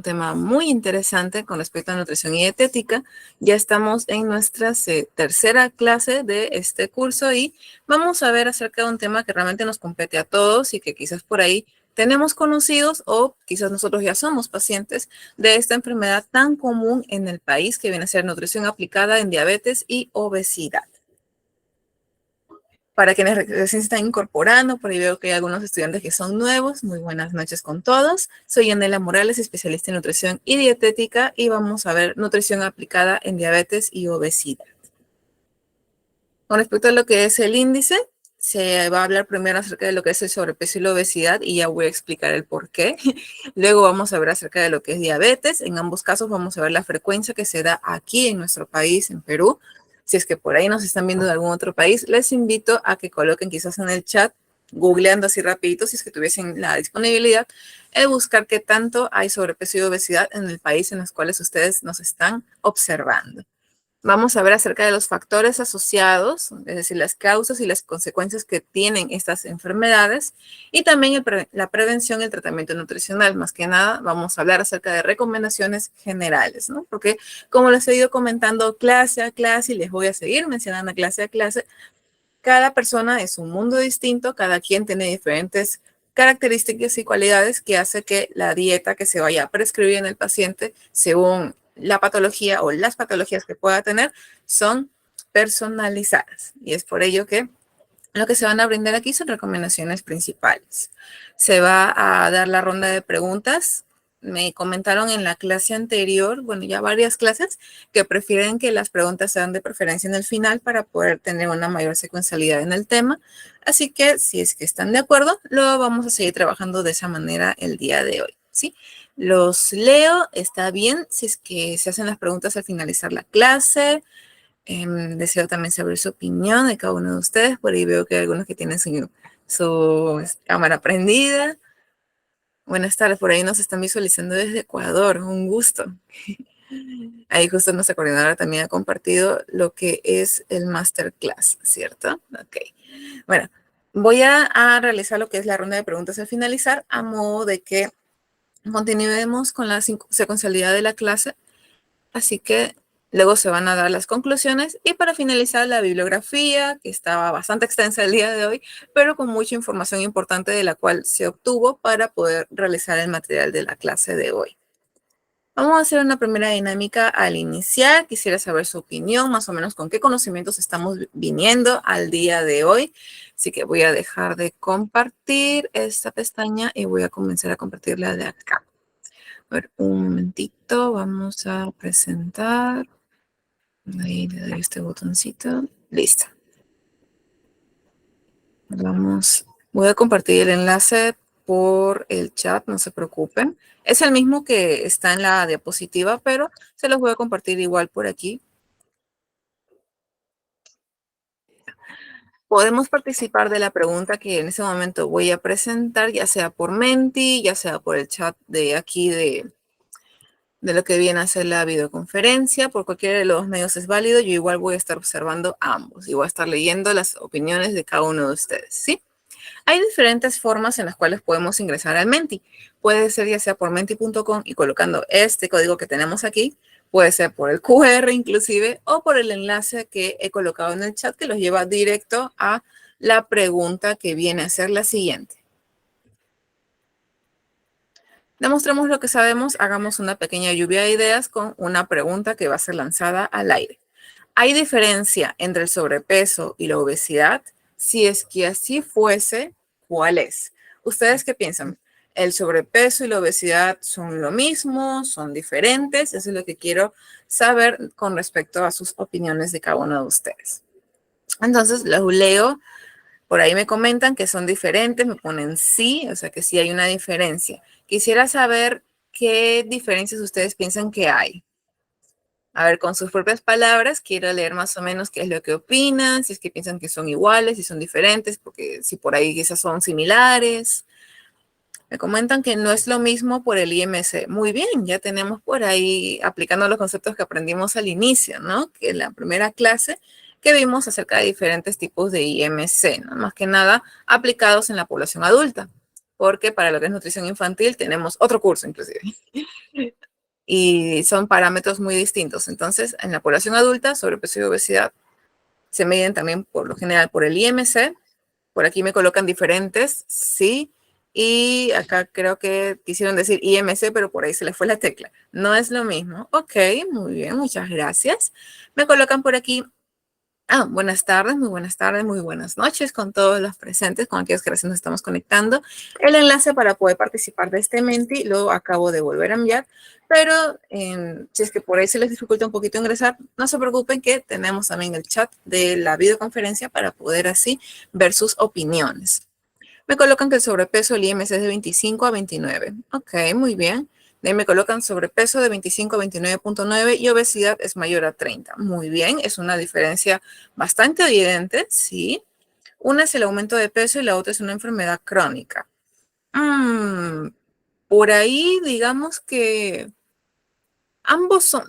Tema muy interesante con respecto a nutrición y dietética. Ya estamos en nuestra tercera clase de este curso y vamos a ver acerca de un tema que realmente nos compete a todos y que quizás por ahí tenemos conocidos o quizás nosotros ya somos pacientes de esta enfermedad tan común en el país que viene a ser nutrición aplicada en diabetes y obesidad. Para quienes recién se están incorporando, por ahí veo que hay algunos estudiantes que son nuevos. Muy buenas noches con todos. Soy Anela Morales, especialista en nutrición y dietética, y vamos a ver nutrición aplicada en diabetes y obesidad. Con respecto a lo que es el índice, se va a hablar primero acerca de lo que es el sobrepeso y la obesidad, y ya voy a explicar el por qué. Luego vamos a ver acerca de lo que es diabetes. En ambos casos vamos a ver la frecuencia que se da aquí en nuestro país, en Perú. Si es que por ahí nos están viendo de algún otro país, les invito a que coloquen quizás en el chat, googleando así rapidito, si es que tuviesen la disponibilidad, el buscar qué tanto hay sobrepeso y obesidad en el país en los cuales ustedes nos están observando. Vamos a ver acerca de los factores asociados, es decir, las causas y las consecuencias que tienen estas enfermedades, y también la prevención y el tratamiento nutricional. Más que nada, vamos a hablar acerca de recomendaciones generales, ¿no? Porque, como les he ido comentando clase a clase, y les voy a seguir mencionando clase a clase, cada persona es un mundo distinto, cada quien tiene diferentes características y cualidades que hace que la dieta que se vaya a prescribir en el paciente, según la patología o las patologías que pueda tener, son personalizadas. Y es por ello que lo que se van a brindar aquí son recomendaciones principales. Se va a dar la ronda de preguntas. Me comentaron en la clase anterior, bueno, ya varias clases, que prefieren que las preguntas sean de preferencia en el final para poder tener una mayor secuencialidad en el tema. Así que si es que están de acuerdo, lo vamos a seguir trabajando de esa manera el día de hoy, ¿sí? Los leo, está bien si es que se hacen las preguntas al finalizar la clase. Deseo también saber su opinión de cada uno de ustedes. Por ahí veo que hay algunos que tienen su cámara prendida. Buenas tardes, por ahí nos están visualizando desde Ecuador. Un gusto. Ahí justo nuestra coordinadora también ha compartido lo que es el masterclass, ¿cierto? Ok. Bueno, voy a realizar lo que es la ronda de preguntas al finalizar, a modo de que continuemos con la secuencialidad de la clase. Así que luego se van a dar las conclusiones y para finalizar la bibliografía, que estaba bastante extensa el día de hoy, pero con mucha información importante de la cual se obtuvo para poder realizar el material de la clase de hoy. Vamos a hacer una primera dinámica al iniciar. Quisiera saber su opinión, más o menos con qué conocimientos estamos viniendo al día de hoy. Así que voy a dejar de compartir esta pestaña y voy a comenzar a compartirla de acá. A ver, un momentito, vamos a presentar. Ahí le doy este botoncito. Listo. Voy a compartir el enlace por el chat, no se preocupen. Es el mismo que está en la diapositiva, pero se los voy a compartir igual por aquí. Podemos participar de la pregunta que en ese momento voy a presentar, ya sea por Menti, ya sea por el chat de aquí de lo que viene a ser la videoconferencia. Por cualquiera de los medios es válido. Yo igual voy a estar observando ambos y voy a estar leyendo las opiniones de cada uno de ustedes, ¿sí? Hay diferentes formas en las cuales podemos ingresar al Menti. Puede ser ya sea por menti.com y colocando este código que tenemos aquí, puede ser por el QR inclusive, o por el enlace que he colocado en el chat que los lleva directo a la pregunta que viene a ser la siguiente. Demostremos lo que sabemos, hagamos una pequeña lluvia de ideas con una pregunta que va a ser lanzada al aire. ¿Hay diferencia entre el sobrepeso y la obesidad? Si es que así fuese, ¿cuál es? ¿Ustedes qué piensan? ¿El sobrepeso y la obesidad son lo mismo? ¿Son diferentes? Eso es lo que quiero saber con respecto a sus opiniones de cada uno de ustedes. Entonces, los leo. Por ahí me comentan que son diferentes, me ponen sí, o sea que sí hay una diferencia. Quisiera saber qué diferencias ustedes piensan que hay. A ver, con sus propias palabras, quiero leer más o menos qué es lo que opinan, si es que piensan que son iguales, si son diferentes, porque si por ahí quizás son similares. Me comentan que no es lo mismo por el IMC. Muy bien, ya tenemos por ahí aplicando los conceptos que aprendimos al inicio, ¿no? Que en la primera clase que vimos acerca de diferentes tipos de IMC, ¿no? Más que nada aplicados en la población adulta. porque para lo que es nutrición infantil tenemos otro curso inclusive. Y son parámetros muy distintos. Entonces, en la población adulta, sobrepeso y obesidad se miden también por lo general por el IMC. Por aquí me colocan diferentes, sí. Y acá creo que quisieron decir IMC, pero por ahí se les fue la tecla. No es lo mismo. Ok, muy bien, muchas gracias. Me colocan por aquí. Buenas tardes, muy buenas noches con todos los presentes, con aquellos que recién nos estamos conectando. El enlace para poder participar de este Menti lo acabo de volver a enviar, pero si es que por ahí se les dificulta un poquito ingresar, no se preocupen que tenemos también el chat de la videoconferencia para poder así ver sus opiniones. Me colocan que el sobrepeso, el IMC es de 25 a 29. Ok, muy bien. De ahí me colocan sobrepeso de 25 a 29.9 y obesidad es mayor a 30. Muy bien, es una diferencia bastante evidente, sí. Una es el aumento de peso y la otra es una enfermedad crónica. Por ahí, digamos que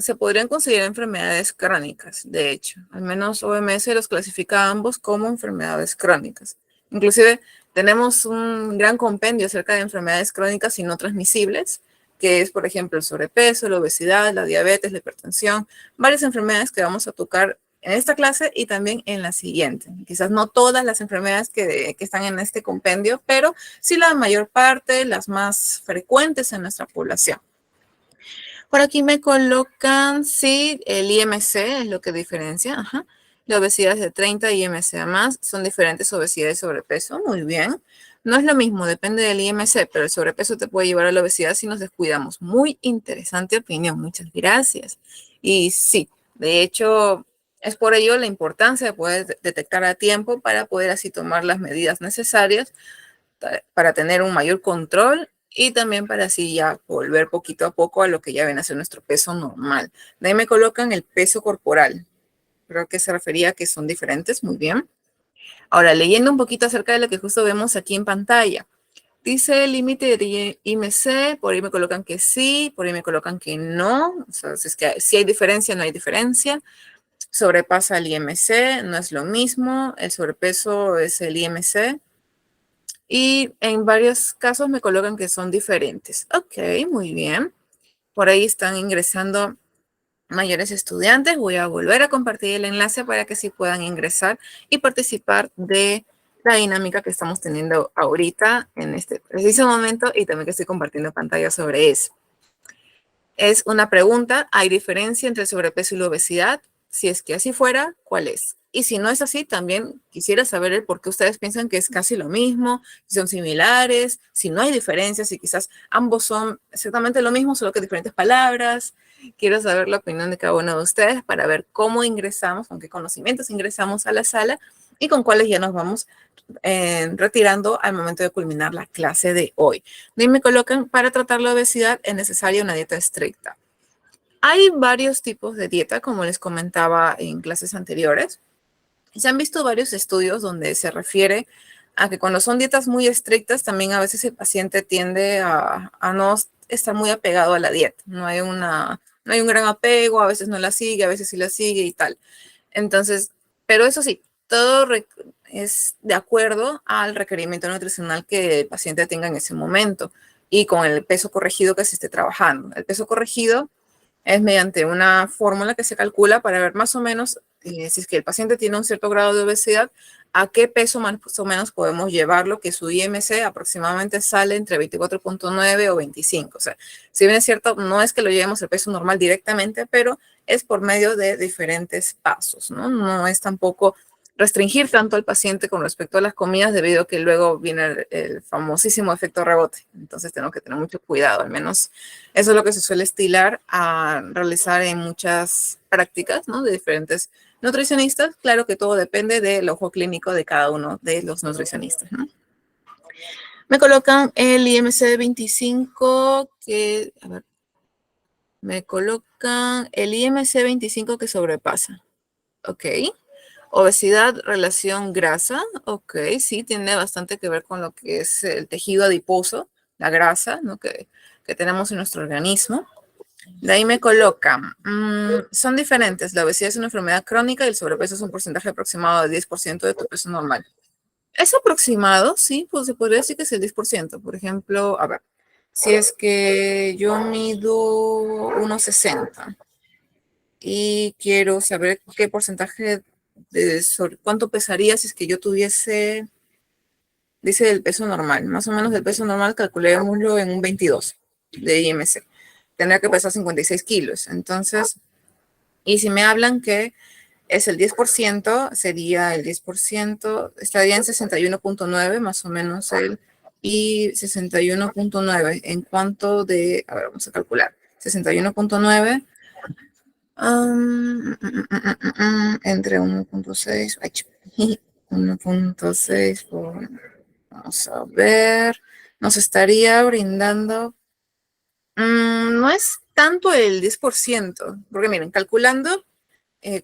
se podrían considerar enfermedades crónicas, de hecho. Al menos OMS los clasifica a ambos como enfermedades crónicas. Inclusive tenemos un gran compendio acerca de enfermedades crónicas y no transmisibles, que es, por ejemplo, el sobrepeso, la obesidad, la diabetes, la hipertensión, varias enfermedades que vamos a tocar en esta clase y también en la siguiente. Quizás no todas las enfermedades que están en este compendio, pero sí la mayor parte, las más frecuentes en nuestra población. Por aquí me colocan, sí, el IMC es lo que diferencia. Ajá. La obesidad es de 30 IMC a más. Son diferentes obesidad y sobrepeso. Muy bien. No es lo mismo, depende del IMC, pero el sobrepeso te puede llevar a la obesidad si nos descuidamos. Muy interesante opinión. Muchas gracias. Y sí, de hecho, es por ello la importancia de poder detectar a tiempo para poder así tomar las medidas necesarias para tener un mayor control y también para así ya volver poquito a poco a lo que ya viene a ser nuestro peso normal. De ahí me colocan el peso corporal. Creo que se refería a que son diferentes, muy bien. Ahora, leyendo un poquito acerca de lo que justo vemos aquí en pantalla. Dice el límite de IMC, por ahí me colocan que sí, por ahí me colocan que no. O sea, es que si hay diferencia, no hay diferencia. Sobrepasa el IMC, no es lo mismo. El sobrepeso es el IMC. Y en varios casos me colocan que son diferentes. Ok, muy bien. Por ahí están ingresando mayores estudiantes. Voy a volver a compartir el enlace para que sí puedan ingresar y participar de la dinámica que estamos teniendo ahorita en este preciso momento y también que estoy compartiendo pantalla sobre eso. Es una pregunta, ¿hay diferencia entre el sobrepeso y la obesidad? Si es que así fuera, ¿cuál es? Y si no es así, también quisiera saber el por qué ustedes piensan que es casi lo mismo, si son similares, si no hay diferencias, si quizás ambos son exactamente lo mismo, solo que diferentes palabras. Quiero saber la opinión de cada uno de ustedes para ver cómo ingresamos, con qué conocimientos ingresamos a la sala y con cuáles ya nos vamos retirando al momento de culminar la clase de hoy. De ahí me colocan, para tratar la obesidad es necesaria una dieta estricta. Hay varios tipos de dieta, como les comentaba en clases anteriores. Se han visto varios estudios donde se refiere a que cuando son dietas muy estrictas, también a veces el paciente tiende a no estar muy apegado a la dieta. No hay un gran apego, a veces no la sigue, a veces sí la sigue y tal. Entonces, pero eso sí, todo es de acuerdo al requerimiento nutricional que el paciente tenga en ese momento y con el peso corregido que se esté trabajando. El peso corregido es mediante una fórmula que se calcula para ver más o menos si es que el paciente tiene un cierto grado de obesidad, a qué peso más o menos podemos llevarlo, que su IMC aproximadamente sale entre 24.9 o 25. O sea, si bien es cierto, no es que lo llevemos al peso normal directamente, pero es por medio de diferentes pasos, ¿no? No es tampoco restringir tanto al paciente con respecto a las comidas debido a que luego viene el famosísimo efecto rebote. Entonces tenemos que tener mucho cuidado, al menos eso es lo que se suele estilar a realizar en muchas prácticas, ¿no? De diferentes nutricionistas. Claro que todo depende del ojo clínico de cada uno de los nutricionistas, ¿no? Me colocan el IMC 25 que, a ver, me colocan el IMC 25 que sobrepasa. Ok. Obesidad, relación grasa. Ok, sí, tiene bastante que ver con lo que es el tejido adiposo, la grasa, ¿no? que tenemos en nuestro organismo. De ahí me colocan, son diferentes. La obesidad es una enfermedad crónica y el sobrepeso es un porcentaje aproximado de 10% de tu peso normal. Es aproximado, sí, pues se podría decir que es el 10%. Por ejemplo, a ver, si es que yo mido 1,60 y quiero saber qué porcentaje sobre cuánto pesaría si es que yo tuviese, dice el peso normal, más o menos el peso normal calculémoslo en un 22 de IMC. Tendría que pesar 56 kilos. Entonces, y si me hablan que es el 10%, sería el 10%, estaría en 61,9 más o menos y 61,9 en cuanto de, a ver, vamos a calcular, 61,9 entre 1,6, 1,6 por, vamos a ver, nos estaría brindando, no es tanto el 10%, porque miren, calculando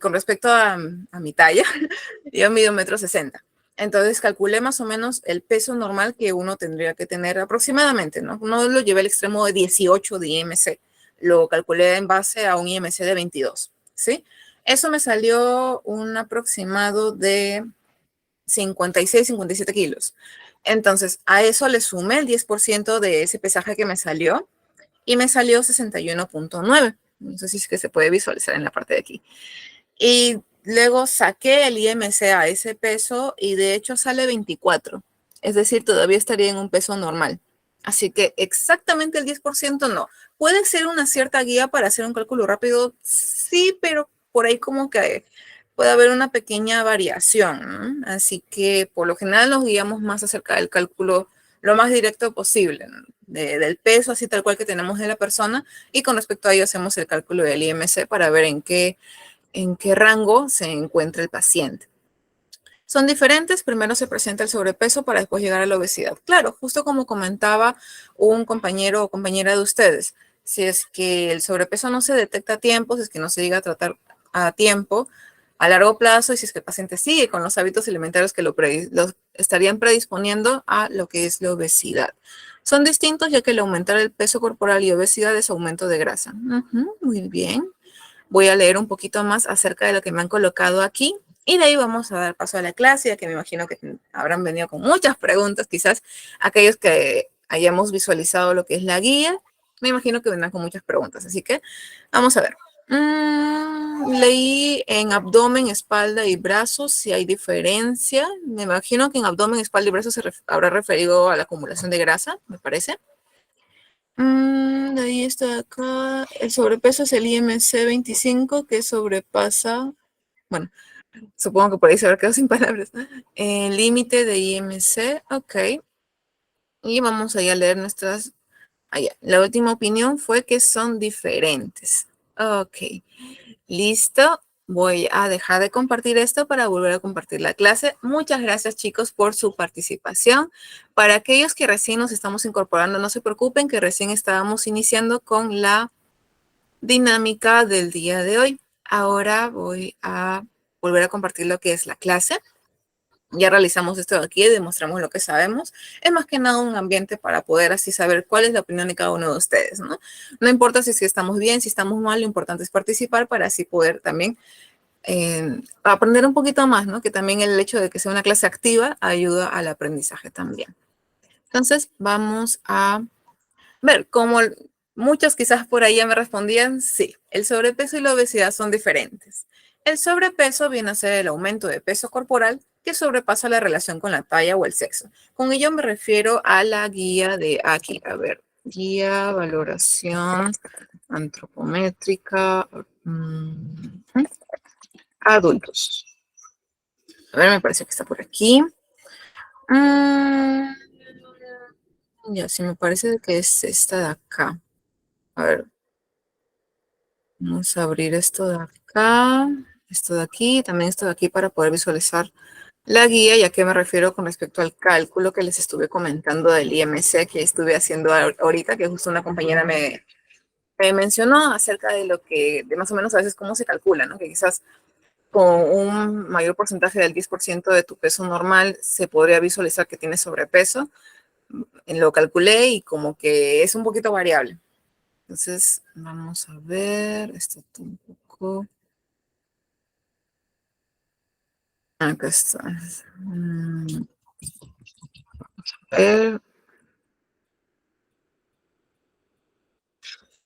con respecto a mi talla, yo mido 1,60 m. Entonces calculé más o menos el peso normal que uno tendría que tener aproximadamente, ¿no? No lo llevé al extremo de 18 de IMC, lo calculé en base a un IMC de 22, ¿sí? Eso me salió un aproximado de 56, 57 kilos. Entonces, a eso le sumé el 10% de ese pesaje que me salió y me salió 61,9. No sé si es que se puede visualizar en la parte de aquí. Y luego saqué el IMC a ese peso y de hecho sale 24. Es decir, todavía estaría en un peso normal. Así que exactamente el 10% no. Puede ser una cierta guía para hacer un cálculo rápido, sí, pero por ahí como que puede haber una pequeña variación, ¿no? Así que por lo general nos guiamos más acerca del cálculo lo más directo posible, ¿no? Del peso, así tal cual que tenemos de la persona, y con respecto a ello hacemos el cálculo del IMC para ver en qué rango se encuentra el paciente. Son diferentes, primero se presenta el sobrepeso para después llegar a la obesidad. Claro, justo como comentaba un compañero o compañera de ustedes, si es que el sobrepeso no se detecta a tiempo, si es que no se llega a tratar a tiempo, a largo plazo, y si es que el paciente sigue con los hábitos alimentarios que lo estarían predisponiendo a lo que es la obesidad. Son distintos ya que el aumentar el peso corporal y obesidad es aumento de grasa. Muy bien. Voy a leer un poquito más acerca de lo que me han colocado aquí y de ahí vamos a dar paso a la clase, ya que me imagino que habrán venido con muchas preguntas, quizás aquellos que hayamos visualizado lo que es la guía, me imagino que vendrán con muchas preguntas, así que vamos a ver. Leí en abdomen, espalda y brazos si hay diferencia. Me imagino que en abdomen, espalda y brazos habrá referido a la acumulación de grasa, me parece. De ahí está acá. El sobrepeso es el IMC 25 que sobrepasa, bueno, supongo que por ahí se habrá quedado sin palabras. El límite de IMC, ok. Y vamos allá a leer nuestras. Allá. La última opinión fue que son diferentes. Ok. Listo. Voy a dejar de compartir esto para volver a compartir la clase. Muchas gracias, chicos, por su participación. Para aquellos que recién nos estamos incorporando, no se preocupen que recién estábamos iniciando con la dinámica del día de hoy. Ahora voy a volver a compartir lo que es la clase. Ya realizamos esto de aquí, demostramos lo que sabemos. Es más que nada un ambiente para poder así saber cuál es la opinión de cada uno de ustedes, ¿no? No importa si es que estamos bien, si estamos mal, lo importante es participar para así poder también aprender un poquito más, ¿no? Que también el hecho de que sea una clase activa ayuda al aprendizaje también. Entonces, vamos a ver, como muchos quizás por ahí ya me respondían, sí, el sobrepeso y la obesidad son diferentes. El sobrepeso viene a ser el aumento de peso corporal que sobrepasa la relación con la talla o el sexo. Con ello me refiero a la guía de aquí, a ver, guía, valoración antropométrica, adultos. A ver, me parece que está por aquí. Ya, sí, me parece que es esta de acá. A ver, vamos a abrir esto de acá, esto de aquí, también esto de aquí para poder visualizar la guía, ya que me refiero con respecto al cálculo que les estuve comentando del IMC que estuve haciendo ahorita, que justo una compañera me mencionó acerca de lo que, de más o menos a veces cómo se calcula, ¿no? Que quizás con un mayor porcentaje del 10% de tu peso normal se podría visualizar que tienes sobrepeso. Lo calculé y como que es un poquito variable. Entonces, vamos a ver, esto está un poco. Acá está. ver,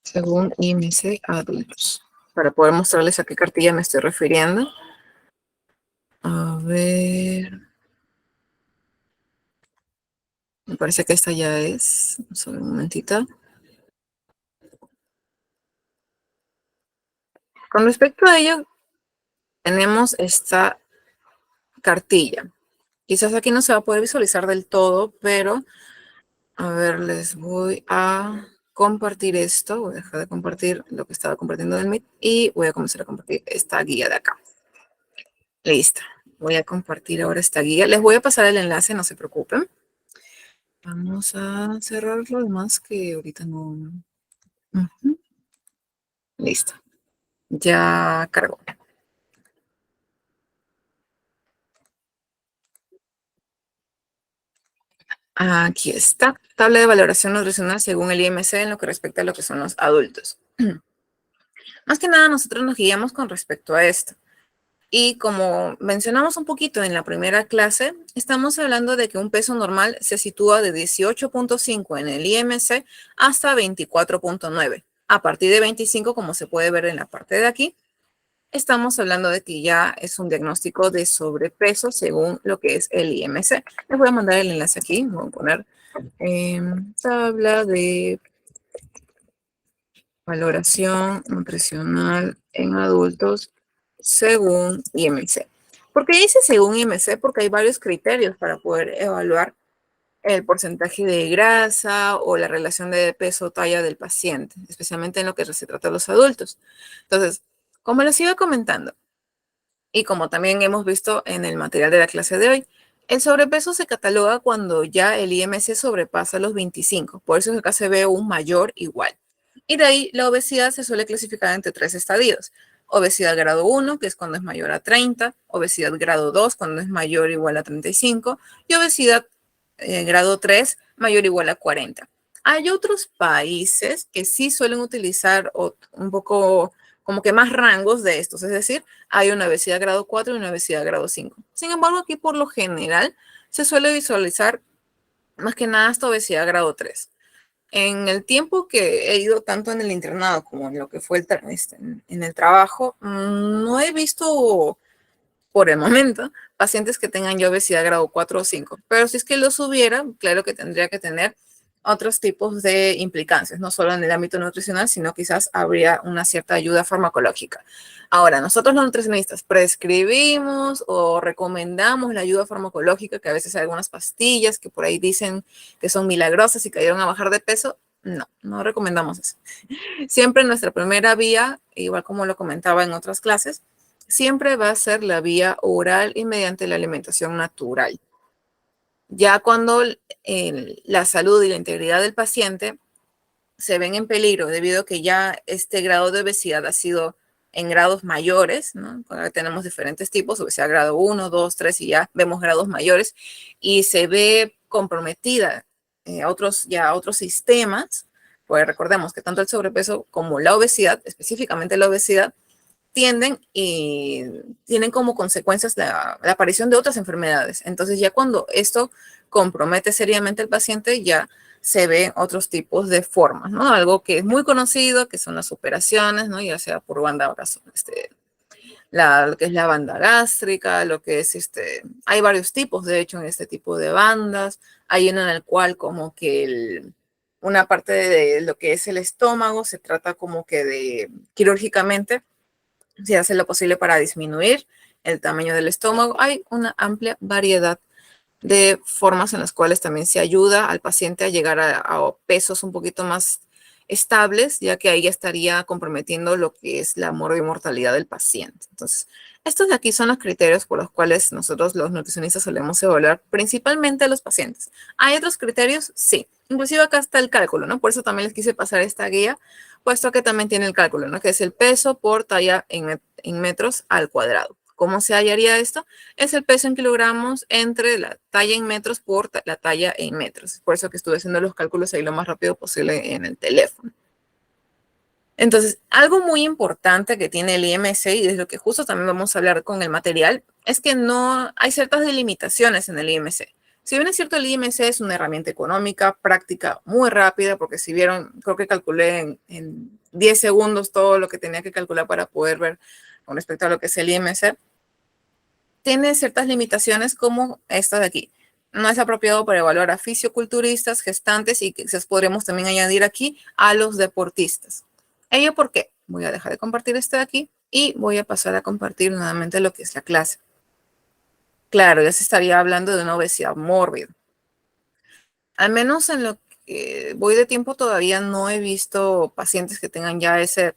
según IMC adultos, para poder mostrarles a qué cartilla me estoy refiriendo. A ver, me parece que esta ya es. Solo un momentito. Con respecto a ello, tenemos esta cartilla. Quizás aquí no se va a poder visualizar del todo, pero a ver, les voy a compartir esto. Voy a dejar de compartir lo que estaba compartiendo del Meet y voy a comenzar a compartir esta guía de acá. Listo. Voy a compartir ahora esta guía. Les voy a pasar el enlace, no se preocupen. Vamos a cerrarlo, además que ahorita no. Listo. Ya cargó. Aquí está. Tabla de valoración nutricional según el IMC en lo que respecta a lo que son los adultos. Más que nada, nosotros nos guiamos con respecto a esto. Y como mencionamos un poquito en la primera clase, estamos hablando de que un peso normal se sitúa de 18.5 en el IMC hasta 24.9. A partir de 25, como se puede ver en la parte de aquí, estamos hablando de que ya es un diagnóstico de sobrepeso según lo que es el IMC. Les voy a mandar el enlace aquí. Voy a poner tabla de valoración nutricional en adultos según IMC. ¿Por qué dice según IMC? Porque hay varios criterios para poder evaluar el porcentaje de grasa o la relación de peso-talla del paciente, especialmente en lo que se trata de los adultos. Entonces, como les iba comentando, y como también hemos visto en el material de la clase de hoy, el sobrepeso se cataloga cuando ya el IMC sobrepasa los 25. Por eso acá se ve un mayor igual. Y de ahí la obesidad se suele clasificar entre tres estadios. Obesidad grado 1, que es cuando es mayor a 30. Obesidad grado 2, cuando es mayor o igual a 35. Y obesidad grado 3, mayor o igual a 40. Hay otros países que sí suelen utilizar un poco como que más rangos de estos, es decir, hay una obesidad grado 4 y una obesidad grado 5. Sin embargo, aquí por lo general se suele visualizar más que nada esta obesidad grado 3. En el tiempo que he ido tanto en el internado como en lo que fue en el trabajo, no he visto por el momento pacientes que tengan ya obesidad grado 4 o 5. Pero si es que los hubiera, claro que tendría que tener otros tipos de implicancias, no solo en el ámbito nutricional, sino quizás habría una cierta ayuda farmacológica. Ahora, nosotros los nutricionistas prescribimos o recomendamos la ayuda farmacológica, que a veces hay algunas pastillas que por ahí dicen que son milagrosas y que ayudan a bajar de peso. No, no recomendamos eso. Siempre nuestra primera vía, igual como lo comentaba en otras clases, siempre va a ser la vía oral y mediante la alimentación natural. Ya cuando la salud y la integridad del paciente se ven en peligro debido a que ya este grado de obesidad ha sido en grados mayores, ¿no? Ahora tenemos diferentes tipos, obesidad grado 1, 2, 3 y ya vemos grados mayores y se ve comprometida otros sistemas, pues recordemos que tanto el sobrepeso como la obesidad, específicamente la obesidad, tienen como consecuencias la aparición de otras enfermedades. Entonces ya cuando esto compromete seriamente al paciente, ya se ven otros tipos de formas, ¿no? Algo que es muy conocido, que son las operaciones, ¿no? Ya sea por banda, lo que es la banda gástrica, lo que es hay varios tipos, de hecho, en este tipo de bandas. Hay uno en el cual como que una parte de lo que es el estómago se trata como que de quirúrgicamente se hace lo posible para disminuir el tamaño del estómago. Hay una amplia variedad de formas en las cuales también se ayuda al paciente a llegar a pesos un poquito más estables, ya que ahí ya estaría comprometiendo lo que es la morbimortalidad del paciente. Entonces, estos de aquí son los criterios por los cuales nosotros los nutricionistas solemos evaluar principalmente a los pacientes. ¿Hay otros criterios? Sí. Inclusive acá está el cálculo, ¿no? Por eso también les quise pasar esta guía, puesto que también tiene el cálculo, ¿no? Que es el peso por talla en metros al cuadrado. ¿Cómo se hallaría esto? Es el peso en kilogramos entre la talla en metros por la talla en metros. Por eso que estuve haciendo los cálculos ahí lo más rápido posible en el teléfono. Entonces, algo muy importante que tiene el IMC, y es lo que justo también vamos a hablar con el material, es que no hay ciertas delimitaciones en el IMC. Si bien es cierto, el IMC es una herramienta económica, práctica, muy rápida, porque si vieron, creo que calculé en 10 segundos todo lo que tenía que calcular para poder ver con respecto a lo que es el IMC, tiene ciertas limitaciones como esta de aquí. No es apropiado para evaluar a fisioculturistas, gestantes y quizás podremos también añadir aquí a los deportistas. ¿Ello por qué? Voy a dejar de compartir este de aquí y voy a pasar a compartir nuevamente lo que es la clase. Claro, ya se estaría hablando de una obesidad mórbida. Al menos en lo que voy de tiempo todavía no he visto pacientes que tengan ya ese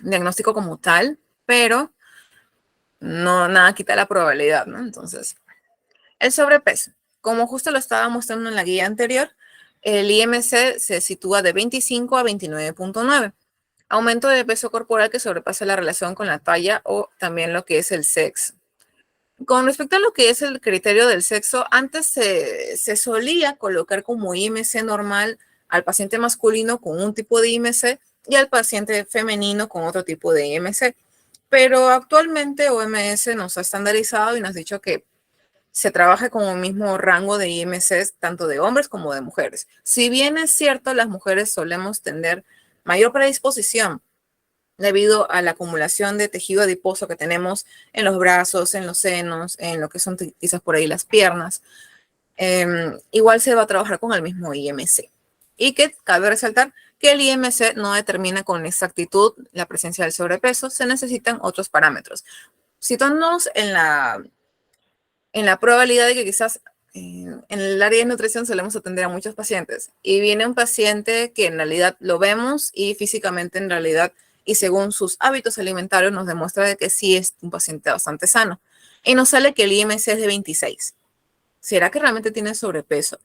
diagnóstico como tal, pero no nada quita la probabilidad, ¿no? Entonces, el sobrepeso. Como justo lo estaba mostrando en la guía anterior, el IMC se sitúa de 25 a 29.9. Aumento de peso corporal que sobrepasa la relación con la talla o también lo que es el sexo. Con respecto a lo que es el criterio del sexo, antes se solía colocar como IMC normal al paciente masculino con un tipo de IMC y al paciente femenino con otro tipo de IMC. Pero actualmente OMS nos ha estandarizado y nos ha dicho que se trabaja con el mismo rango de IMCs tanto de hombres como de mujeres. Si bien es cierto, las mujeres solemos tener mayor predisposición debido a la acumulación de tejido adiposo que tenemos en los brazos, en los senos, en lo que son quizás por ahí las piernas, igual se va a trabajar con el mismo IMC. Y que cabe resaltar que el IMC no determina con exactitud la presencia del sobrepeso, se necesitan otros parámetros. Situándonos en la probabilidad de que quizás en el área de nutrición solemos atender a muchos pacientes y viene un paciente que en realidad lo vemos y físicamente en realidad y según sus hábitos alimentarios nos demuestra de que sí es un paciente bastante sano y nos sale que el IMC es de 26. ¿Será que realmente tiene sobrepeso?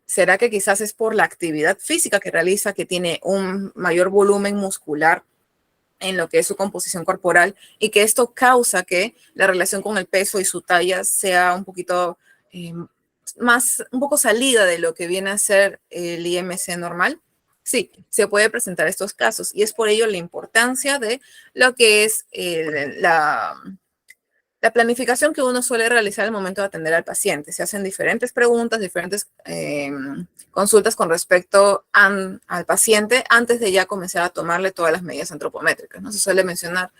¿Será que quizás es por la actividad física que realiza, que tiene un mayor volumen muscular en lo que es su composición corporal y que esto causa que la relación con el peso y su talla sea un poquito un poco salida de lo que viene a ser el IMC normal? Sí, se puede presentar estos casos y es por ello la importancia de lo que es la planificación que uno suele realizar al momento de atender al paciente. Se hacen diferentes preguntas, diferentes consultas con respecto al paciente antes de ya comenzar a tomarle todas las medidas antropométricas, ¿no? Se suele mencionar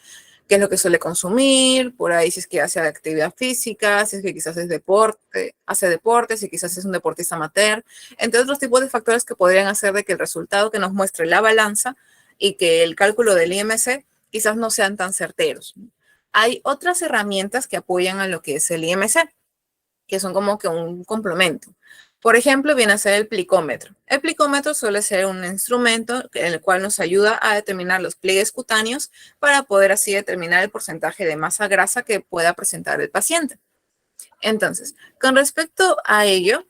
qué es lo que suele consumir, por ahí si es que hace actividad física, si es que quizás es deporte, hace deporte, si quizás es un deportista amateur, entre otros tipos de factores que podrían hacer de que el resultado que nos muestre la balanza y que el cálculo del IMC quizás no sean tan certeros. Hay otras herramientas que apoyan a lo que es el IMC, que son como que un complemento. Por ejemplo, viene a ser el plicómetro. El plicómetro suele ser un instrumento en el cual nos ayuda a determinar los pliegues cutáneos para poder así determinar el porcentaje de masa grasa que pueda presentar el paciente. Entonces, con respecto a ello,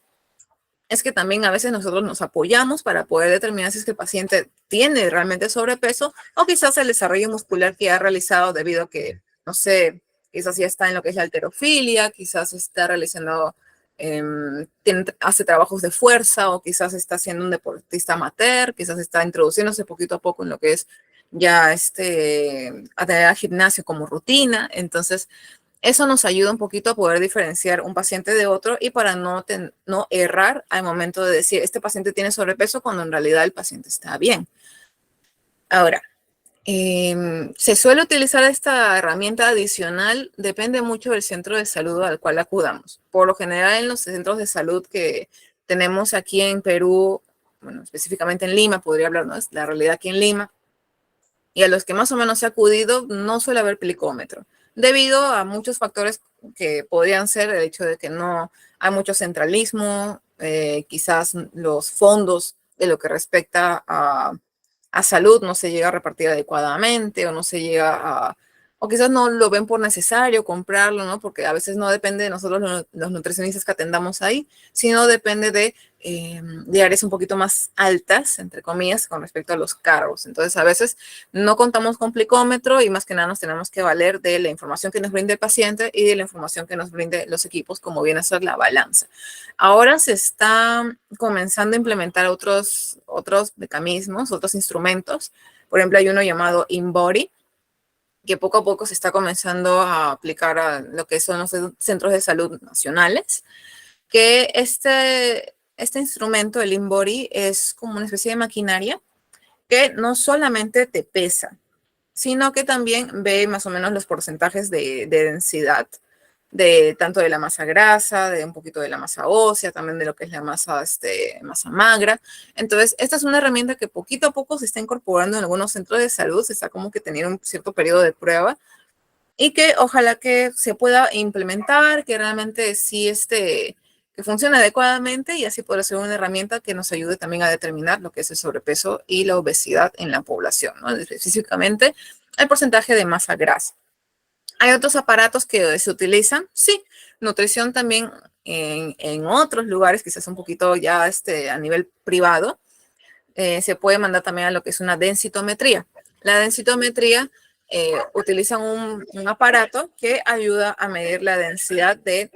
es que también a veces nosotros nos apoyamos para poder determinar si es que el paciente tiene realmente sobrepeso o quizás el desarrollo muscular que ha realizado debido a que, no sé, quizás ya está en lo que es la halterofilia, quizás está realizando, hace trabajos de fuerza o quizás está siendo un deportista amateur, quizás está introduciéndose poquito a poco en lo que es ya a tener al gimnasio como rutina. Entonces, eso nos ayuda un poquito a poder diferenciar un paciente de otro y para no errar al momento de decir, este paciente tiene sobrepeso cuando en realidad el paciente está bien. Ahora, se suele utilizar esta herramienta adicional, depende mucho del centro de salud al cual acudamos. Por lo general, en los centros de salud que tenemos aquí en Perú, bueno, específicamente en Lima, podría hablar, ¿no? Es la realidad aquí en Lima, y a los que más o menos he acudido no suele haber plicómetro, debido a muchos factores que podrían ser el hecho de que no hay mucho centralismo, quizás los fondos de lo que respecta a salud no se llega a repartir adecuadamente o no se llega o quizás no lo ven por necesario comprarlo, ¿no? Porque a veces no depende de nosotros los nutricionistas que atendamos ahí, sino depende de áreas un poquito más altas, entre comillas, con respecto a los cargos. Entonces, a veces no contamos con plicómetro y más que nada nos tenemos que valer de la información que nos brinde el paciente y de la información que nos brinde los equipos, como viene a ser la balanza. Ahora se está comenzando a implementar otros mecanismos, otros instrumentos. Por ejemplo, hay uno llamado InBody, que poco a poco se está comenzando a aplicar a lo que son los centros de salud nacionales, que este instrumento, el InBody, es como una especie de maquinaria que no solamente te pesa, sino que también ve más o menos los porcentajes de densidad, de tanto de la masa grasa, de un poquito de la masa ósea, también de lo que es la masa, masa magra. Entonces, esta es una herramienta que poquito a poco se está incorporando en algunos centros de salud, se está como que teniendo un cierto periodo de prueba y que ojalá que se pueda implementar, que realmente sí que funcione adecuadamente y así podrá ser una herramienta que nos ayude también a determinar lo que es el sobrepeso y la obesidad en la población, ¿no? Específicamente el porcentaje de masa grasa. ¿Hay otros aparatos que se utilizan? Sí, nutrición también en otros lugares, quizás un poquito ya a nivel privado, se puede mandar también a lo que es una densitometría. La densitometría utiliza un aparato que ayuda a medir la densidad de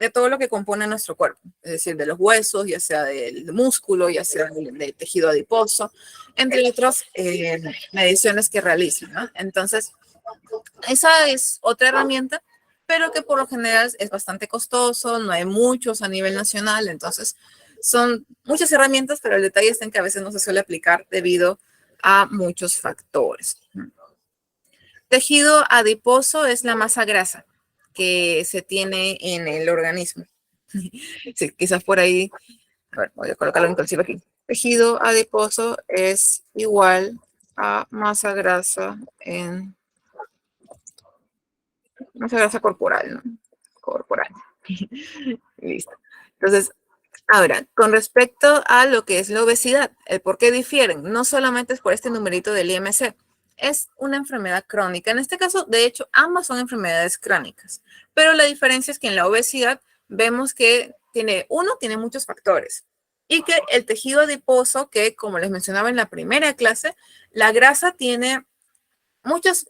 de todo lo que compone nuestro cuerpo, es decir, de los huesos, ya sea del músculo, ya sea del tejido adiposo, entre otras mediciones que realizan, ¿no? Entonces, esa es otra herramienta, pero que por lo general es bastante costoso, no hay muchos a nivel nacional, entonces son muchas herramientas, pero el detalle está en que a veces no se suele aplicar debido a muchos factores. Tejido adiposo es la masa grasa que se tiene en el organismo. Sí, quizás por ahí, a ver, voy a colocarlo inclusive aquí. Tejido adiposo es igual a masa grasa masa grasa corporal, ¿no? Corporal. Listo. Entonces, ahora, con respecto a lo que es la obesidad, el por qué difieren, no solamente es por este numerito del IMC, es una enfermedad crónica. En este caso, de hecho, ambas son enfermedades crónicas, pero la diferencia es que en la obesidad vemos que tiene muchos factores y que el tejido adiposo, que como les mencionaba en la primera clase, la grasa tiene muchas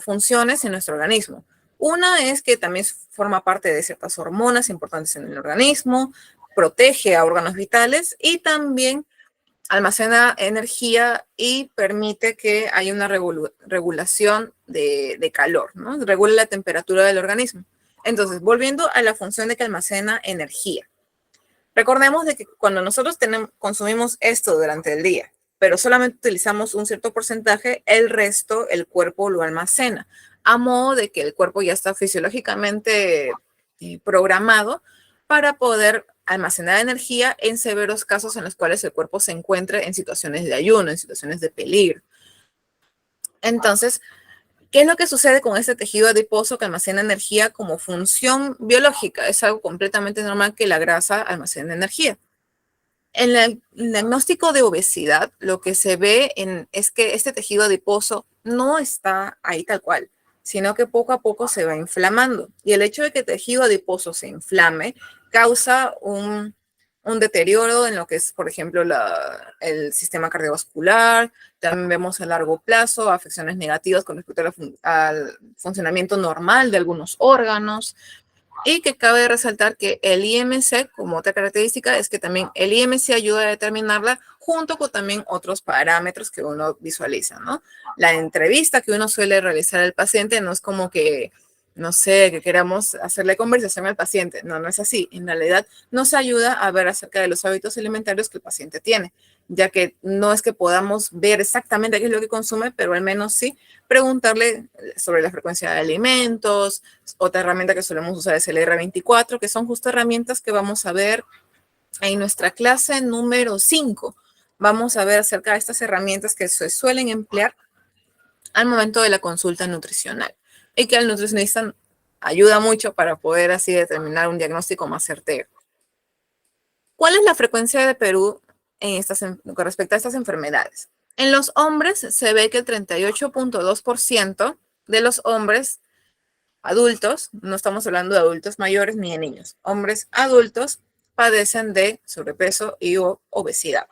funciones en nuestro organismo. Una es que también forma parte de ciertas hormonas importantes en el organismo, protege a órganos vitales y también almacena energía y permite que haya una regulación de calor, ¿no? Regula la temperatura del organismo. Entonces, volviendo a la función de que almacena energía. Recordemos de que cuando nosotros consumimos esto durante el día, pero solamente utilizamos un cierto porcentaje, el resto el cuerpo lo almacena, a modo de que el cuerpo ya está fisiológicamente programado para poder almacenar energía en severos casos en los cuales el cuerpo se encuentre en situaciones de ayuno, en situaciones de peligro. Entonces, ¿qué es lo que sucede con este tejido adiposo que almacena energía como función biológica? Es algo completamente normal que la grasa almacene energía. En el diagnóstico de obesidad, lo que se ve es que este tejido adiposo no está ahí tal cual, sino que poco a poco se va inflamando. Y el hecho de que el tejido adiposo se inflame causa un deterioro en lo que es, por ejemplo, el sistema cardiovascular. También vemos a largo plazo afecciones negativas con respecto al funcionamiento normal de algunos órganos. Y que cabe resaltar que el IMC, como otra característica, es que también el IMC ayuda a determinarla junto con también otros parámetros que uno visualiza, ¿no? La entrevista que uno suele realizar al paciente no es como que, no sé, que queramos hacerle conversación al paciente. No, no es así. En realidad nos ayuda a ver acerca de los hábitos alimentarios que el paciente tiene, ya que no es que podamos ver exactamente qué es lo que consume, pero al menos sí preguntarle sobre la frecuencia de alimentos. Otra herramienta que solemos usar es el R24, que son justo herramientas que vamos a ver en nuestra clase número 5. Vamos a ver acerca de estas herramientas que se suelen emplear al momento de la consulta nutricional y que al nutricionista ayuda mucho para poder así determinar un diagnóstico más certero. ¿Cuál es la frecuencia de Perú con respecto a estas enfermedades? En los hombres se ve que el 38.2% de los hombres adultos, no estamos hablando de adultos mayores ni de niños, hombres adultos padecen de sobrepeso y obesidad.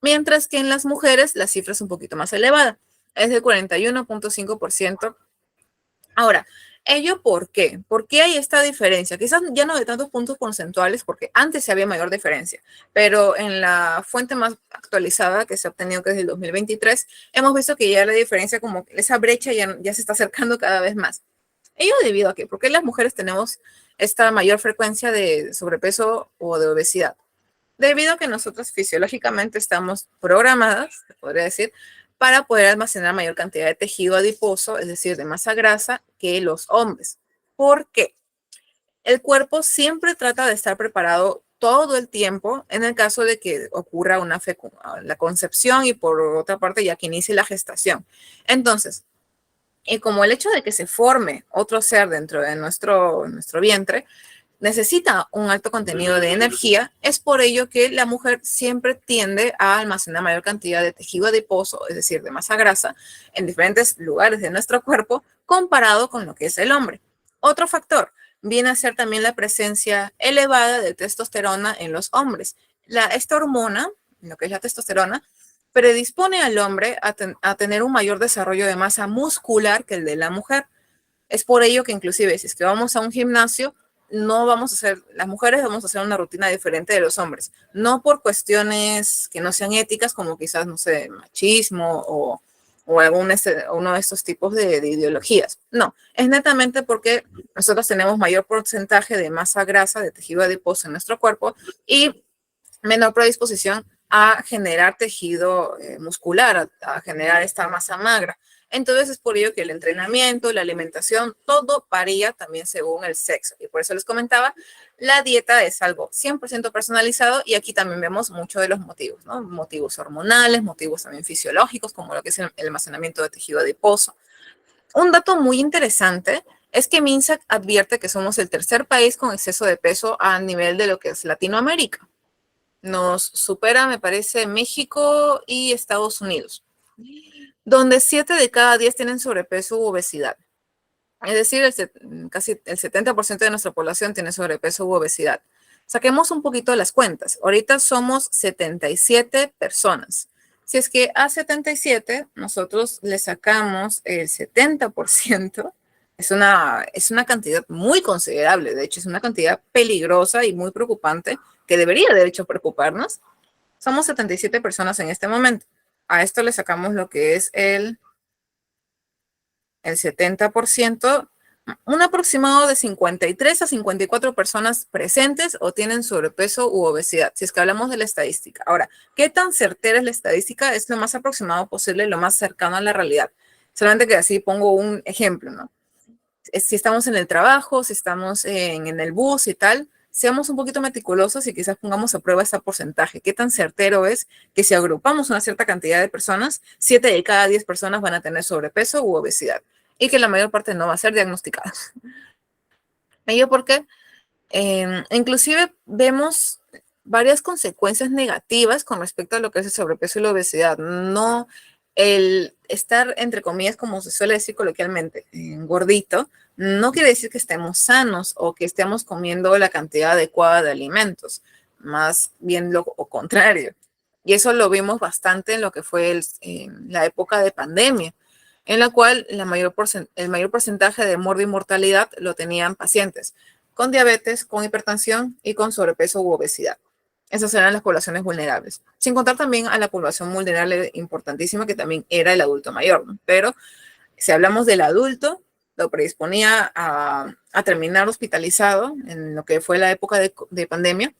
Mientras que en las mujeres la cifra es un poquito más elevada, es del 41.5%. Ahora, ¿ello por qué? ¿Por qué hay esta diferencia? Quizás ya no de tantos puntos porcentuales, porque antes se había mayor diferencia, pero en la fuente más actualizada que se ha obtenido, que es del 2023, hemos visto que ya la diferencia, como esa brecha ya se está acercando cada vez más. ¿Ello debido a qué? Porque las mujeres tenemos esta mayor frecuencia de sobrepeso o de obesidad. Debido a que nosotros fisiológicamente estamos programadas, se podría decir, para poder almacenar mayor cantidad de tejido adiposo, es decir, de masa grasa, que los hombres. ¿Por qué? El cuerpo siempre trata de estar preparado todo el tiempo en el caso de que ocurra la concepción y por otra parte ya que inicie la gestación. Entonces, y como el hecho de que se forme otro ser dentro de nuestro vientre necesita un alto contenido de energía, es por ello que la mujer siempre tiende a almacenar mayor cantidad de tejido adiposo, es decir, de masa grasa, en diferentes lugares de nuestro cuerpo comparado con lo que es el hombre. Otro factor viene a ser también la presencia elevada de testosterona en los hombres. Esta hormona, lo que es la testosterona, predispone al hombre a tener un mayor desarrollo de masa muscular que el de la mujer. Es por ello que inclusive si es que vamos a un gimnasio, no vamos a hacer, las mujeres vamos a hacer una rutina diferente de los hombres, no por cuestiones que no sean éticas, como quizás, no sé, machismo o uno de estos tipos de ideologías. No, es netamente porque nosotros tenemos mayor porcentaje de masa grasa, de tejido adiposo en nuestro cuerpo y menor predisposición a generar tejido muscular, a generar esta masa magra. Entonces es por ello que el entrenamiento, la alimentación, todo varía también según el sexo. Y por eso les comentaba, la dieta es algo 100% personalizado y aquí también vemos muchos de los motivos, ¿no? Motivos hormonales, motivos también fisiológicos, como lo que es el almacenamiento de tejido adiposo. Un dato muy interesante es que MINSA advierte que somos el tercer país con exceso de peso a nivel de lo que es Latinoamérica. Nos supera, me parece, México y Estados Unidos, donde 7 de cada 10 tienen sobrepeso u obesidad. Es decir, casi el 70% de nuestra población tiene sobrepeso u obesidad. Saquemos un poquito las cuentas. Ahorita somos 77 personas. Si es que a 77 nosotros le sacamos el 70%, es una cantidad muy considerable. De hecho, es una cantidad peligrosa y muy preocupante que debería de hecho preocuparnos. Somos 77 personas en este momento. A esto le sacamos lo que es el 70%, un aproximado de 53 a 54 personas presentes o tienen sobrepeso u obesidad, si es que hablamos de la estadística. Ahora, ¿qué tan certera es la estadística? Es lo más aproximado posible, lo más cercano a la realidad. Solamente que así pongo un ejemplo, ¿no? Si estamos en el trabajo, si estamos en el bus y tal, seamos un poquito meticulosos y quizás pongamos a prueba este porcentaje. ¿Qué tan certero es que si agrupamos una cierta cantidad de personas, 7 de cada 10 personas van a tener sobrepeso u obesidad y que la mayor parte no va a ser diagnosticada? ¿Ello por qué? Inclusive vemos varias consecuencias negativas con respecto a lo que es el sobrepeso y la obesidad. No el estar, entre comillas, como se suele decir coloquialmente, gordito, no quiere decir que estemos sanos o que estemos comiendo la cantidad adecuada de alimentos, más bien lo contrario. Y eso lo vimos bastante en lo que fue la época de pandemia, en la cual el mayor porcentaje de muerte y mortalidad lo tenían pacientes con diabetes, con hipertensión y con sobrepeso u obesidad. Esas eran las poblaciones vulnerables. Sin contar también a la población vulnerable importantísima, que también era el adulto mayor, ¿no? Pero si hablamos del adulto, lo predisponía a terminar hospitalizado en lo que fue la época de pandemia,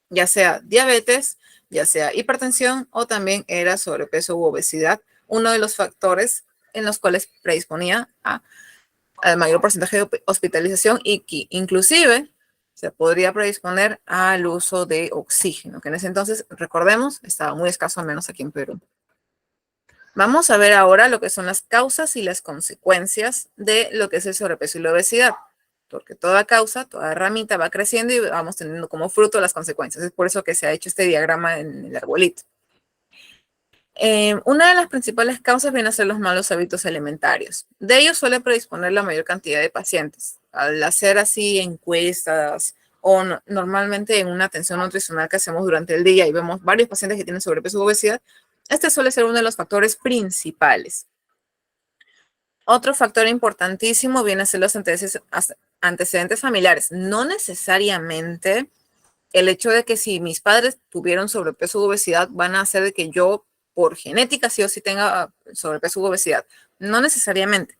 ya sea diabetes, ya sea hipertensión o también era sobrepeso u obesidad, uno de los factores en los cuales predisponía al mayor porcentaje de hospitalización y que inclusive se podría predisponer al uso de oxígeno, que en ese entonces, recordemos, estaba muy escaso, al menos aquí en Perú. Vamos a ver ahora lo que son las causas y las consecuencias de lo que es el sobrepeso y la obesidad, porque toda causa, toda ramita va creciendo y vamos teniendo como fruto las consecuencias. Es por eso que se ha hecho este diagrama en el arbolito. Una de las principales causas viene a ser los malos hábitos alimentarios. De ellos suele predisponer la mayor cantidad de pacientes. Al hacer así encuestas o normalmente en una atención nutricional que hacemos durante el día y vemos varios pacientes que tienen sobrepeso u obesidad, este suele ser uno de los factores principales. Otro factor importantísimo viene a ser los antecedentes familiares. No necesariamente el hecho de que si mis padres tuvieron sobrepeso u obesidad van a hacer de que yo por genética sí o sí tenga sobrepeso u obesidad. No necesariamente.